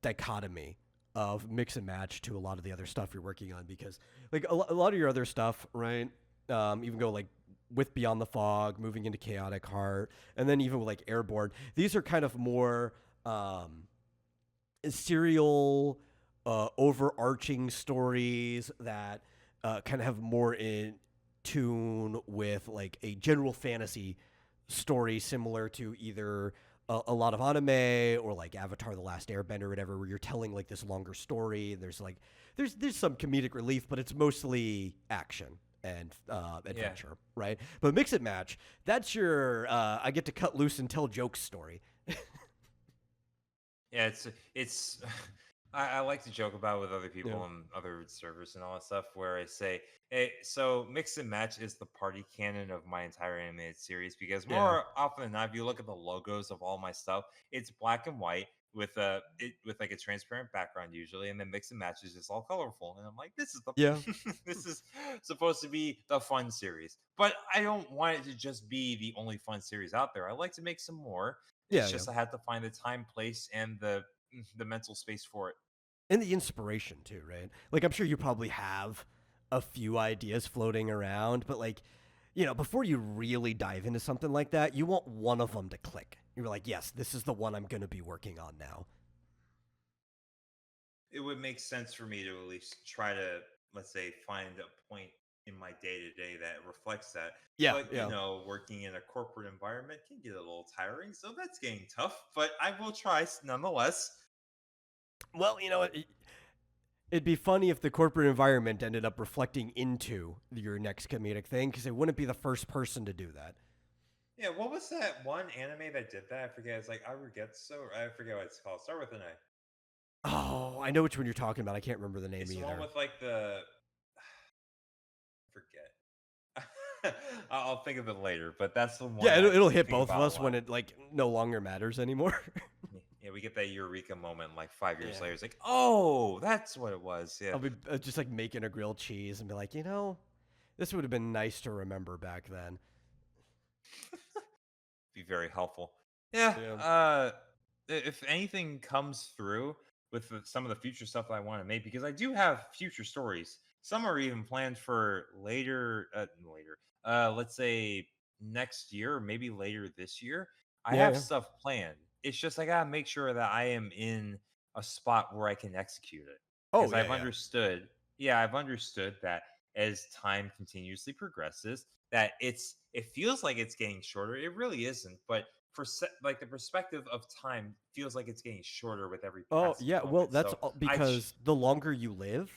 dichotomy of mix and match to a lot of the other stuff you're working on because like a lot of your other stuff, right? Even go like with Beyond the Fog, moving into Chaotic Heart, and then even with like Airborne. These are kind of more serial, overarching stories that kind of have more in tune with like a general fantasy story, similar to either a lot of anime or like Avatar: The Last Airbender, or whatever, where you're telling like this longer story. And there's like there's some comedic relief, but it's mostly action and yeah. adventure, right? But mix and match, that's your I get to cut loose and tell jokes story. Yeah, it's I like to joke about with other Yeah. people and other servers and all that stuff where I say, hey, so mix and match is the party canon of my entire animated series because Yeah. more often than not, if you look at the logos of all my stuff, it's black and white with like a transparent background usually, and then mix and match is just all colorful. And I'm like, this is the Yeah. this is supposed to be the fun series. But I don't want it to just be the only fun series out there. I like to make some more. It's Yeah, yeah. just I had to find the time, place, and the mental space for it. And the inspiration too, right? Like I'm sure you probably have a few ideas floating around, but like, before you really dive into something like that, you want one of them to click. You're like, yes, this is the one I'm going to be working on now. It would make sense for me to at least try to, let's say, find a point in my day to day that reflects that. Yeah, But yeah. working in a corporate environment can get a little tiring, so that's getting tough. But I will try nonetheless. Well, it'd be funny if the corporate environment ended up reflecting into your next comedic thing because it wouldn't be the first person to do that. Yeah, what was that one anime that did that? I forget. It's like so. I forget what it's called. Start with an A. Oh, I know which one you're talking about. I can't remember the name It's the one either. with like the forget. I'll think of it later, but that's the one Yeah, I it'll hit think both of about a us when lot. it like no longer matters anymore. Yeah, we get that eureka moment like 5 years Yeah. later. It's like, oh, that's what it was. Yeah, I'll be just like making a grilled cheese and be like, this would have been nice to remember back then. be very helpful. Yeah. Yeah. If anything comes through with some of the future stuff that I want to make, because I do have future stories. Some are even planned for later. Later. Let's say next year, or maybe later this year. I Yeah, have yeah. stuff planned. It's just I gotta make sure that I am in a spot where I can execute it. Oh, Because yeah, I've yeah. understood. Yeah, I've understood that as time continuously progresses, that it feels like it's getting shorter. It really isn't, but like the perspective of time feels like it's getting shorter with every Oh, passing yeah. Well, moment. that's So because the longer you live,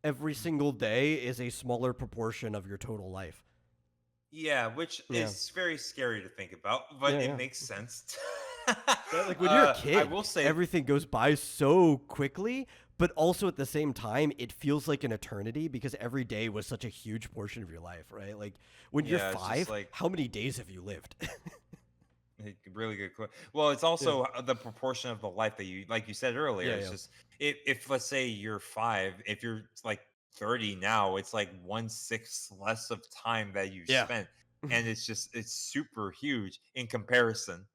every Mhm. single day is a smaller proportion of your total life. Yeah, which Yeah. is very scary to think about, but Yeah, it yeah. makes sense. Right? Like when you're a I kid, will say, everything goes by so quickly, but also at the same time, it feels like an eternity because every day was such a huge portion of your life, right? Like when you're yeah, it's just 5, like how many days have you lived? really good. Well, it's Yeah. also the proportion of the life that like you said earlier. Yeah, It's yeah. just if let's say you're 5, if you're like 30 now, it's like 1/6 less of time that you Yeah. spent, and it's super huge in comparison.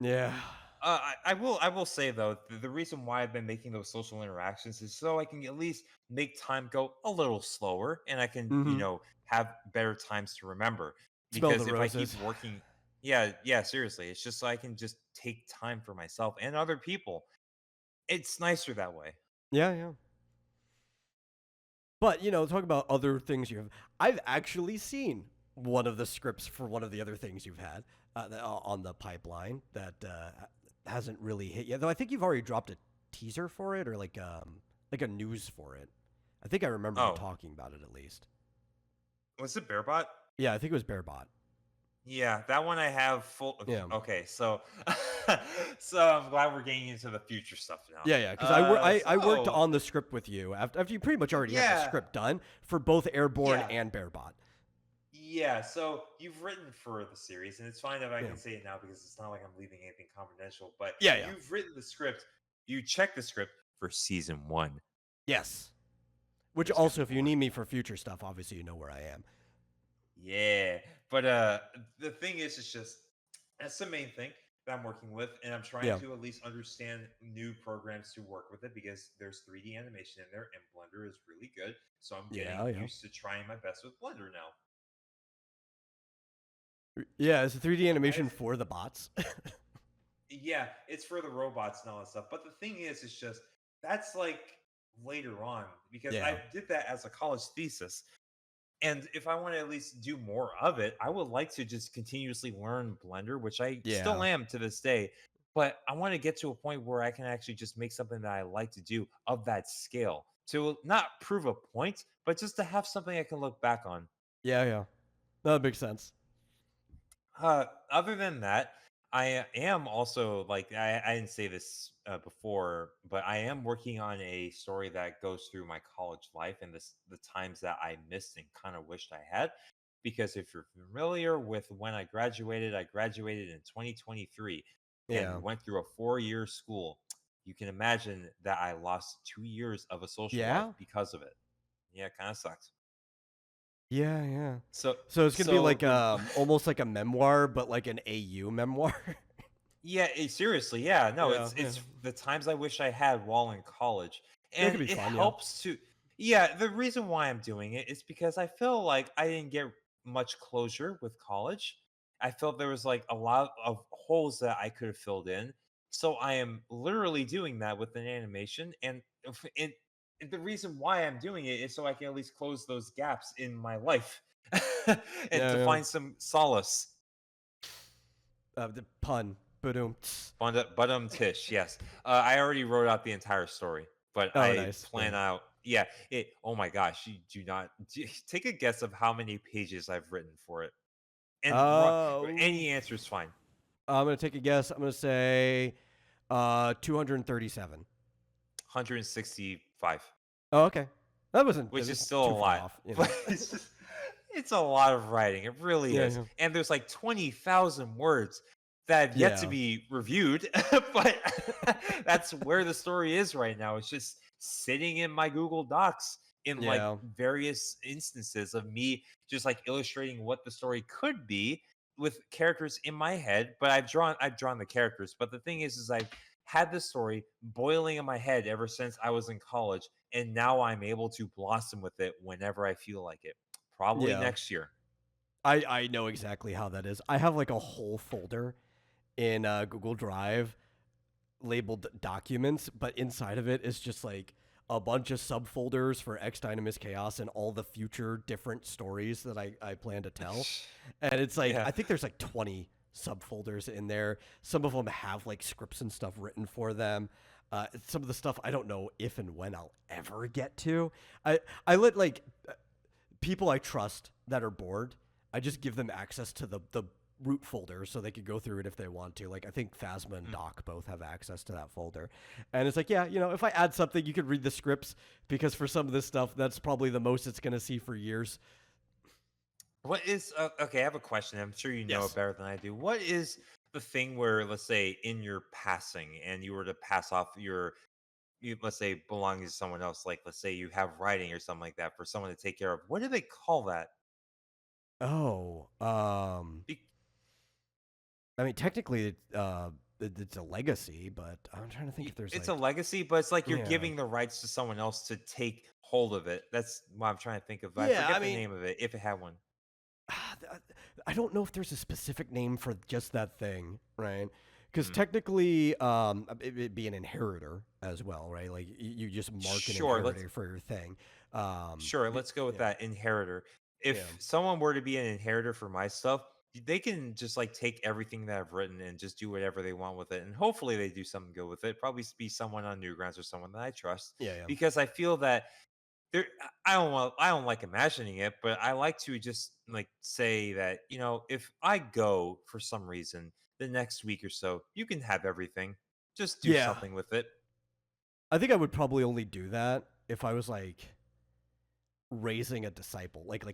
Yeah. I will say though, the reason why I've been making those social interactions is so I can at least make time go a little slower, and I can Mhm. have better times to remember. Smell the Because if I keep roses. working, yeah, yeah, seriously, it's just so I can just take time for myself and other people. It's nicer that way. Yeah, yeah. But talk about other things you have. I've actually seen one of the scripts for one of the other things you've had on the pipeline that hasn't really hit yet. Though I think you've already dropped a teaser for it or like a news for it. I think I remember you Oh, talking about it at least. was it Bearbot? Yeah, I think it was Bearbot. Yeah, that one I have full. Yeah. Okay, so so I'm glad we're getting into the future stuff now. Yeah, yeah, because I worked So on the script with you after you pretty much already had the yeah, script done for both Airborne yeah, and Bearbot. yeah. So you've written for the series, and it's fine if I Yeah, can say it now because it's not like I'm leaving anything confidential. But yeah, yeah, you've written the script. You checked the script for season one yes. Which for also, if you Airborne. need me for future stuff, obviously you know where I am. Yeah, but the thing is, it's just that's the main thing that I'm working with, and I'm trying Yeah, to at least understand new programs to work with it because there's 3D animation in there, and Blender is really good. So I'm getting yeah, yeah, used to trying my best with Blender now. yeah. It's a 3D animation I've for the bots. Yeah, it's for the robots and all that stuff. But the thing is, it's just that's like later on because Yeah, I did that as a college thesis. And if I want to at least do more of it, I would like to just continuously learn Blender, which I still yeah, am to this day. But I want to get to a point where I can actually just make something that I like to do of that scale to not prove a point, but just to have something I can look back on. yeah, yeah. That makes sense. Other than that, I am also like I didn't say this before, but I am working on a story that goes through my college life and the times that I missed and kind of wished I had. Because if you're familiar with when I graduated in 2023 and Yeah, went through a 4-year school. You can imagine that I lost 2 years of a social life yeah, because of it. Yeah, kind of sucks. yeah, yeah. So, So it's gonna be so like the almost like a memoir, but like an AU memoir. Yeah, seriously, yeah. No, Yeah, it's yeah. it's the times I wish I had while in college. That And could be it fun. Yeah, helps to yeah, the reason why I'm doing it is because I feel like I didn't get much closure with college. I felt there was like a lot of holes that I could have filled in. So I am literally doing that with an animation and the reason why I'm doing it is so I can at least close those gaps in my life and yeah, to yeah. find some solace. The pun. Boom. Tish, yes. I already wrote out the entire story, but Oh, I nice. Yeah. plan out. Yeah, Oh my gosh, you do not take a guess of how many pages I've written for it, and Oof. any answer is fine. I'm gonna take a guess. I'm gonna say 237. 165, Oh, okay. That wasn't which is that's still a too far lot, off. but it's a lot of writing. It really Yeah, is, yeah, and there's like 20,000 words that have yet to yeah, be reviewed, but that's where the story is right now. It's just sitting in my Google Docs in like yeah, various instances of me just like illustrating what the story could be with characters in my head. But I've drawn the characters. But the thing is I've had this story boiling in my head ever since I was in college, and now I'm able to blossom with it whenever I feel like it. Probably yeah. next year. I know exactly how that is. I have like a whole folder in Google Drive labeled documents, but inside of it is just like a bunch of subfolders for X Dynamis Chaos and all the future different stories that I plan to tell. And it's like, Yeah. I think there's like 20 subfolders in there. Some of them have like scripts and stuff written for them. Some of the stuff I don't know if and when I'll ever get to. I let like people I trust that are bored, I just give them access to the root folder so they could go through it if they want to. Like I think Phasma and Mm. Doc both have access to that folder. And it's like, yeah, if I add something, you could read the scripts because for some of this stuff, that's probably the most it's going to see for years. What is okay? I have a question. I'm sure you know it Yes. better than I do. What is the thing where, let's say, in your passing, and you were to pass off let's say, belonging to someone else, like let's say you have writing or something like that for someone to take care of. What do they call that? Oh, Be- I mean, technically, it's a legacy, but I'm trying to think if there's It's a like, legacy, but it's like you're yeah, giving the rights to someone else to take hold of it. That's what I'm trying to think of. I yeah. I forget the mean, name of it if it had one. I don't know if there's a specific name for just that thing, right? Because technically, it'd be an inheritor as well, right? Like you just mark an Sure, let's inheritor for your thing. sure, let's go with Yeah, that inheritor. yeah, If someone were to be an inheritor for my stuff, they can just like take everything that I've written and just do whatever they want with it. And hopefully they do something good with it. Probably be someone on Newgrounds or someone that I trust. yeah, yeah. Because I feel that there I don't like imagining it, but I like to just like say that, if I go for some reason the next week or so, you can have everything. Just do Yeah. something with it. I think I would probably only do that if I was like raising a disciple, like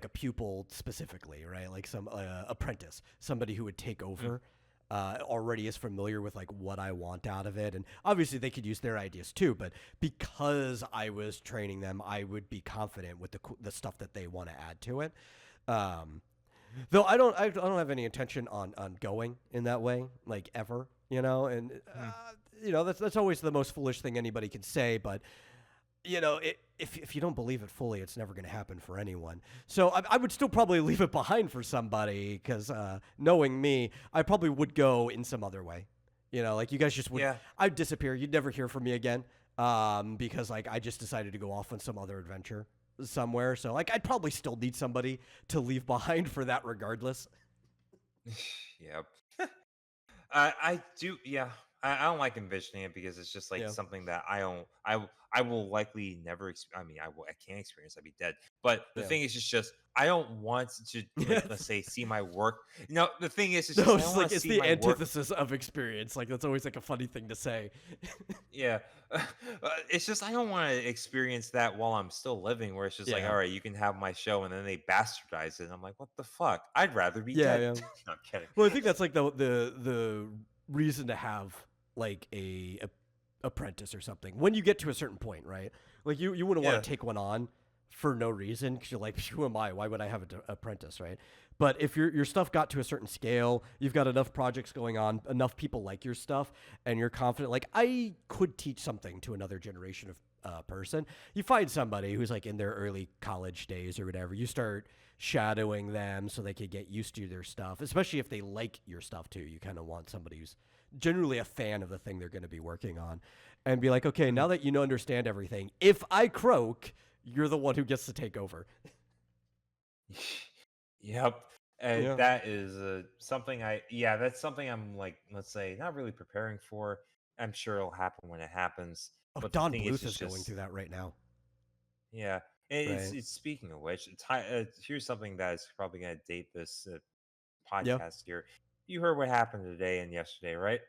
a pupil specifically, right? Like some apprentice, somebody who would take Mm, over, already is familiar with like what I want out of it, and obviously they could use their ideas too. But because I was training them, I would be confident with the stuff that they want to add to it. Um, though I don't have any intention on going in that way, like ever, and mm. that's always the most foolish thing anybody can say, but if you don't believe it fully, it's never going to happen for anyone. So I would still probably leave it behind for somebody because knowing me, I probably would go in some other way. Like you guys just would, Yeah. I'd disappear. You'd never hear from me again because like I just decided to go off on some other adventure somewhere. So like I'd probably still need somebody to leave behind for that regardless. Yep. I do, yeah. I don't like envisioning it because it's just like Yeah. something that I don't. I will likely never. I mean, I can't experience. I'd be dead. But the Yeah. thing is, it's just I don't want to like, let's say, see my work. No, the thing is, it's No, just I it's don't like want to it's see the my work. antithesis of experience. Like that's always like a funny thing to say. Yeah, it's just I don't want to experience that while I'm still living. Where it's just like, Yeah. all right, you can have my show, and then they bastardize it. And I'm like, what the fuck? I'd rather be Yeah, dead. yeah. No, I'm kidding. Well, I think that's like the reason to have like a apprentice or something when you get to a certain point, right? Like you wouldn't want Yeah. to take one on for no reason because you're like, who am I? Why would I have an apprentice, right? But if your stuff got to a certain scale, you've got enough projects going on, enough people like your stuff, and you're confident, like I could teach something to another generation of person. You find somebody who's like in their early college days or whatever. You start shadowing them so they could get used to their stuff, especially if they like your stuff too. You kind of want somebody who's generally a fan of the thing they're going to be working on and be like, okay, Mm. now that you understand everything, if I croak, you're the one who gets to take over. Yep. Yeah. That is something yeah, that's something I'm like, let's say, not really preparing for. I'm sure it'll happen when it happens. Oh, But the Don thing is, Bluth it's is going through just, that right now. yeah. Right. It's speaking of which, here's something that is probably going to date this Yeah. podcast here. You heard what happened today and yesterday, right?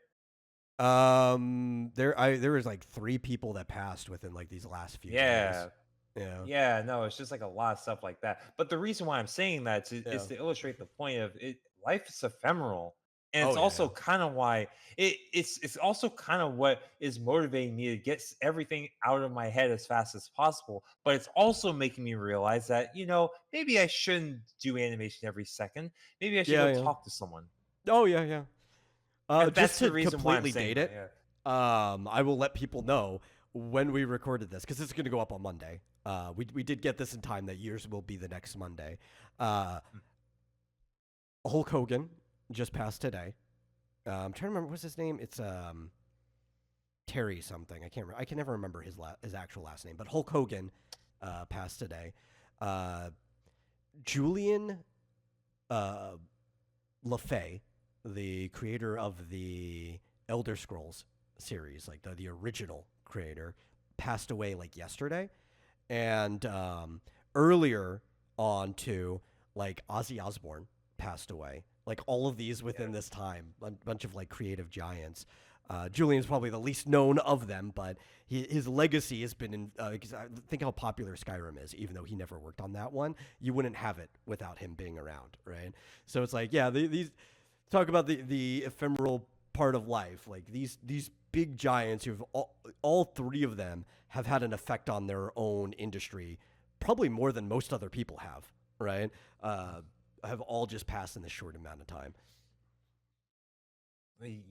There was like three people that passed within like these last few days. Yeah. Yeah. Yeah, no, it's just like a lot of stuff like that. But the reason why I'm saying that is Yeah. to illustrate the point of it. Life is ephemeral, and Oh it's yeah, also yeah. kind of why it's also kind of what is motivating me to get everything out of my head as fast as possible. But it's also making me realize that maybe I shouldn't do animation every second. Maybe I should Yeah, go yeah. talk to someone, Oh yeah, yeah. and Just that's the to reason why I'm completely saying date that. it, Yeah. I will let people know when we recorded this because it's going to go up on Monday. We did get this in time that yours will be the next Monday. Uh, Hulk Hogan just passed today. I'm trying to remember what's his name. It's Terry something. I can't. I can never remember his actual last name. But Hulk Hogan passed today. Uh, Julian uh, LaFay, the creator of the Elder Scrolls series, like the original creator, passed away like yesterday. And earlier on to like Ozzy Osbourne passed away. Like all of these Yeah. within this time, a bunch of like creative giants. Julian's probably the least known of them, but his legacy has been in. Think how popular Skyrim is, even though he never worked on that one. You wouldn't have it without him being around, right? So it's like, yeah, these talk about the ephemeral part of life. Like these big giants who've all three of them have had an effect on their own industry, probably more than most other people have, right? Have all just passed in this short amount of time.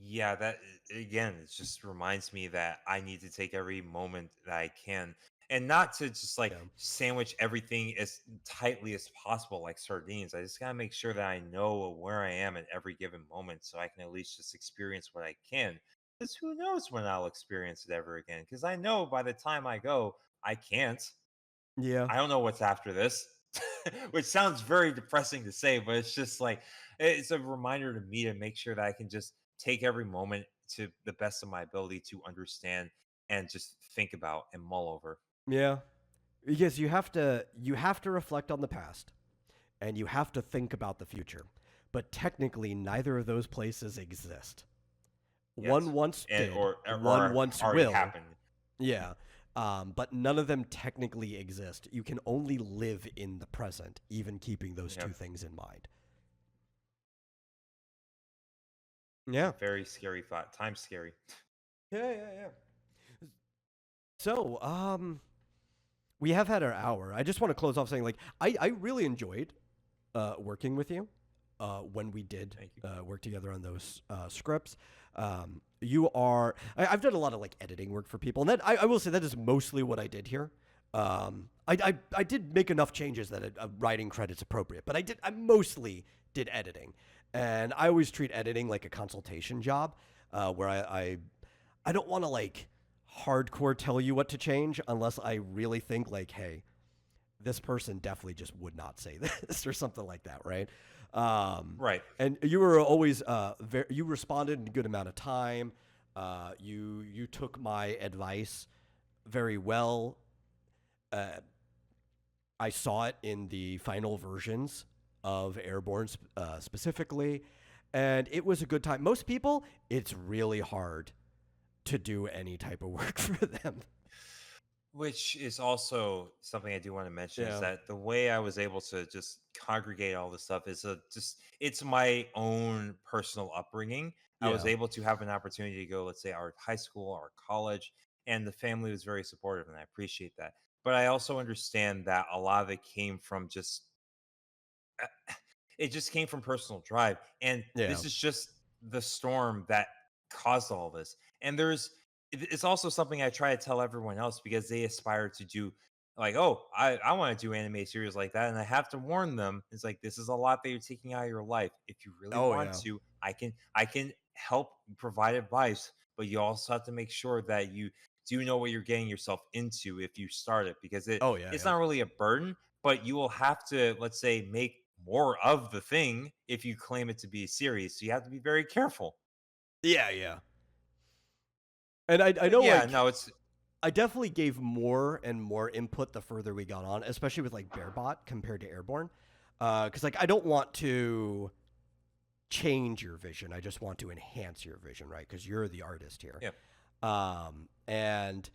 Yeah, that again, it just reminds me that I need to take every moment that I can. and not to just like Yeah. sandwich everything as tightly as possible like sardines. I just got to make sure that I know where I am at every given moment so I can at least just experience what I can. Because who knows when I'll experience it ever again? Because I know by the time I go, I can't. Yeah. I don't know what's after this, which sounds very depressing to say, but it's just like it's a reminder to me to make sure that I can just take every moment to the best of my ability to understand and just think about and mull over. Yeah. Because you have to reflect on the past and you have to think about the future. But technically neither of those places exist. One Yes, once and did, one or once already will. happened. Yeah. But none of them technically exist. You can only live in the present, even keeping those Yep, two things in mind. it's a Yeah. very scary thought. Time's scary. Yeah, yeah, yeah. So, we have had our hour. I just want to close off saying, like, I really enjoyed working with you when we did Thank you. work together on those scripts. You are, I've done a lot of like editing work for people, and that I will say that is mostly what I did here. I did make enough changes that writing credit's appropriate, but I mostly did editing, and I always treat editing like a consultation job, where I don't want to like hardcore tell you what to change unless I really think like, hey, this person definitely just would not say this or something like that, right? Right. And you were always you responded in a good amount of time. You took my advice very well. Uh, I saw it in the final versions of Airborne specifically, and it was a good time. Most people, it's really hard to do any type of work for them. Which is also something I do want to mention is Yeah. that the way I was able to just congregate all this stuff is just it's my own personal upbringing. I was Yeah. able to have an opportunity to go, let's say, our high school or college, and the family was very supportive, and I appreciate that. But I also understand that a lot of it came from just it just came from personal drive. And Yeah. this is just the storm that caused all this. And it's also something I try to tell everyone else because they aspire to do like, oh, I want to do anime series like that. And I have to warn them, it's like this is a lot that you're taking out of your life. If you really Oh want yeah. to, I can help provide advice, but you also have to make sure that you do know what you're getting yourself into if you start it because Oh yeah. it's Yeah. not really a burden, but you will have to, let's say, make more of the thing if you claim it to be a series. So you have to be very careful. Yeah. Yeah. And I But know yeah, like no, it's I definitely gave more and more input the further we got on, especially with like Bearbot compared to Airborne. Because like I don't want to change your vision. I just want to enhance your vision, right? Because you're the artist here. yeah. And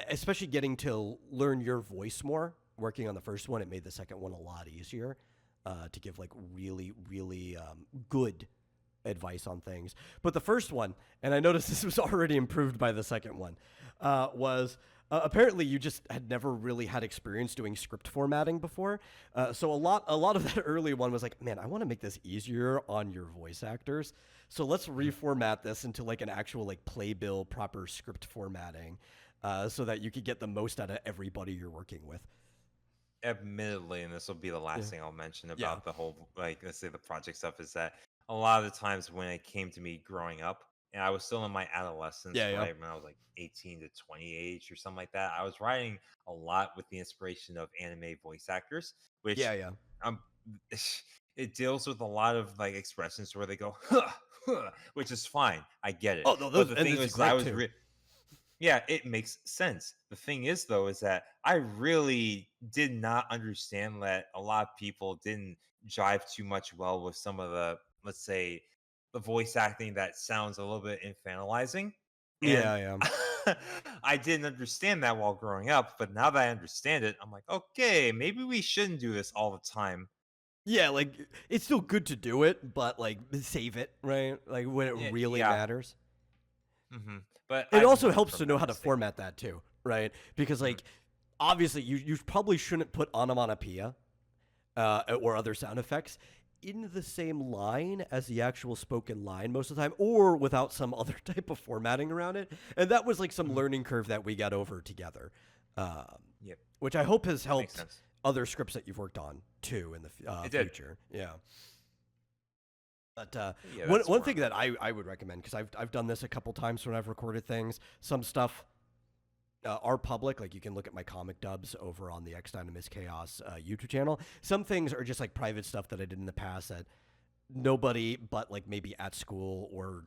especially getting to learn your voice more, working on the first one, it made the second one a lot easier to give like really, really good advice on things. But the first one, and I noticed this was already improved by the second one, was apparently you just had never really had experience doing script formatting before. So a lot of that early one was like, man, I want to make this easier on your voice actors. So let's Mhm. reformat this into like an actual like playbill proper script formatting, so that you could get the most out of everybody you're working with. Admittedly, and this will be the Yeah. last thing I'll mention Yeah. about the whole, like, let's say the project stuff, is that a lot of the times when it came to me growing up, and I was still in my adolescence, Yeah. Yeah. right? When I was like 18 to 20 age or something like that, I was writing a lot with the inspiration of anime voice actors, which Yeah. Yeah. um, it deals with a lot of like expressions where they go, huh, huh, which is fine. I get it. Oh no, But those the and thing this is was, I great was too. yeah, it makes sense. The thing is, though, is that I really did not understand that a lot of people didn't jive too much well with some of the, let's say, the voice acting that sounds a little bit infantilizing. And Yeah. Yeah. I didn't understand that while growing up. But now that I understand it, I'm like, okay, maybe we shouldn't do this all the time. Yeah, like it's still good to do it, but like save it, right? Like when it Yeah. really Yeah. matters. But It I've also learned helps from to know that how to mistake. format that too, right? Because Mhm. like obviously you probably shouldn't put onomatopoeia or other sound effects in the same line as the actual spoken line most of the time, or without some other type of formatting around it. And that was like some Mhm. learning curve that we got over together. um, Yep. which I hope has Makes helped sense. other scripts that you've worked on too in the It did. future. Yeah. But Yeah, one that's one where thing I'm that at. I would recommend, because I've done this a couple times when I've recorded things. Some stuff are public, like you can look at my comic dubs over on the X Dynamis Chaos YouTube channel. Some things are just like private stuff that I did in the past that nobody but like maybe at school or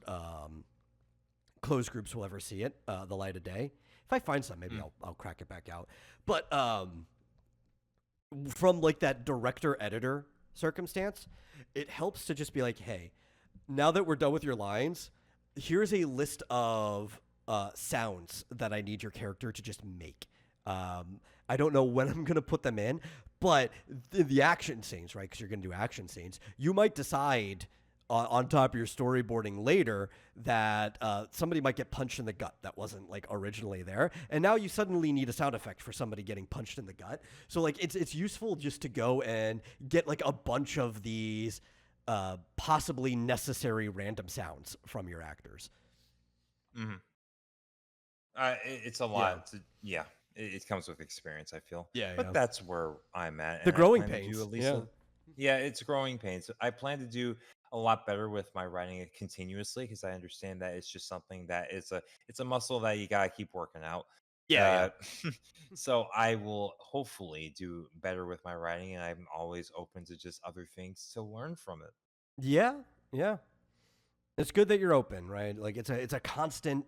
closed groups will ever see it the light of day. If I find some, maybe Mm. I'll crack it back out. But from like that director editor circumstance, it helps to just be like, hey, now that we're done with your lines, here's a list of sounds that I need your character to just make. I don't know when I'm going to put them in, but the action scenes, right? Because you're going to do action scenes. You might decide on top of your storyboarding later that somebody might get punched in the gut that wasn't like originally there, and now you suddenly need a sound effect for somebody getting punched in the gut. So like it's useful just to go and get like a bunch of these possibly necessary random sounds from your actors. Hmm. It's a Yeah. lot. Yeah, it comes with experience, I feel. Yeah, But yeah. that's where I'm at, The and I growing plan to do pains. at least Yeah. a. Yeah, it's growing pains. I plan to do a lot better with my writing it continuously because I understand that it's just something that it's a muscle that you gotta keep working out. Yeah, yeah. Uh, so I will hopefully do better with my writing, and I'm always open to just other things to learn from it. Yeah, yeah. It's good that you're open, right? Like it's a constant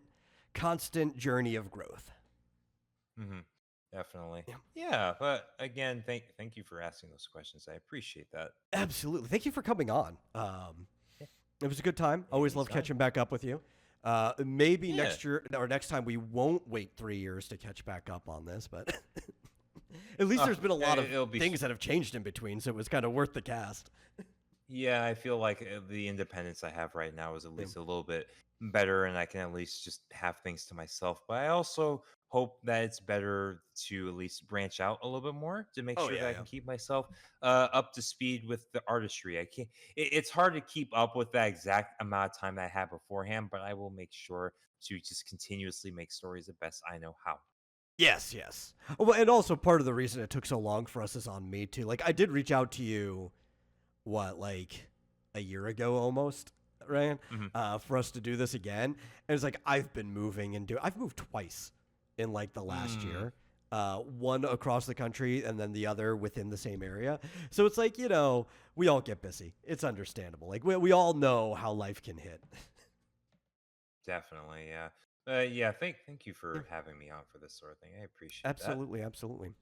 journey of growth. Hmm. Definitely. Yeah. Yeah, but again, thank you for asking those questions. I appreciate that. Absolutely. Thank you for coming on. Yeah, It was a good time. Always love anytime. catching back up with you. Maybe Yeah. next year or next time we won't wait 3 years to catch back up on this, but at least there's been a lot of It'll be things that have changed in between, so it was kind of worth the cast. yeah, I feel like the independence I have right now is at Yeah. least a little bit better, and I can at least just have things to myself. But I also hope that it's better to at least branch out a little bit more to make Oh sure that yeah, I yeah. can keep myself up to speed with the artistry. I can't. It's hard to keep up with that exact amount of time that I had beforehand, but I will make sure to just continuously make stories the best I know how. Yes, yes. Well, and also part of the reason it took so long for us is on me too. Like I did reach out to you, what, like a year ago almost, right? Hmm. For us to do this again. And it's like I've been moving and I've moved twice in like the last Mm, year. One across the country and then the other within the same area. So it's like, you know, we all get busy. It's understandable. Like we all know how life can hit. definitely, yeah. Yeah, thank you Yeah, for having me on for this sort of thing. I appreciate that. absolutely, absolutely.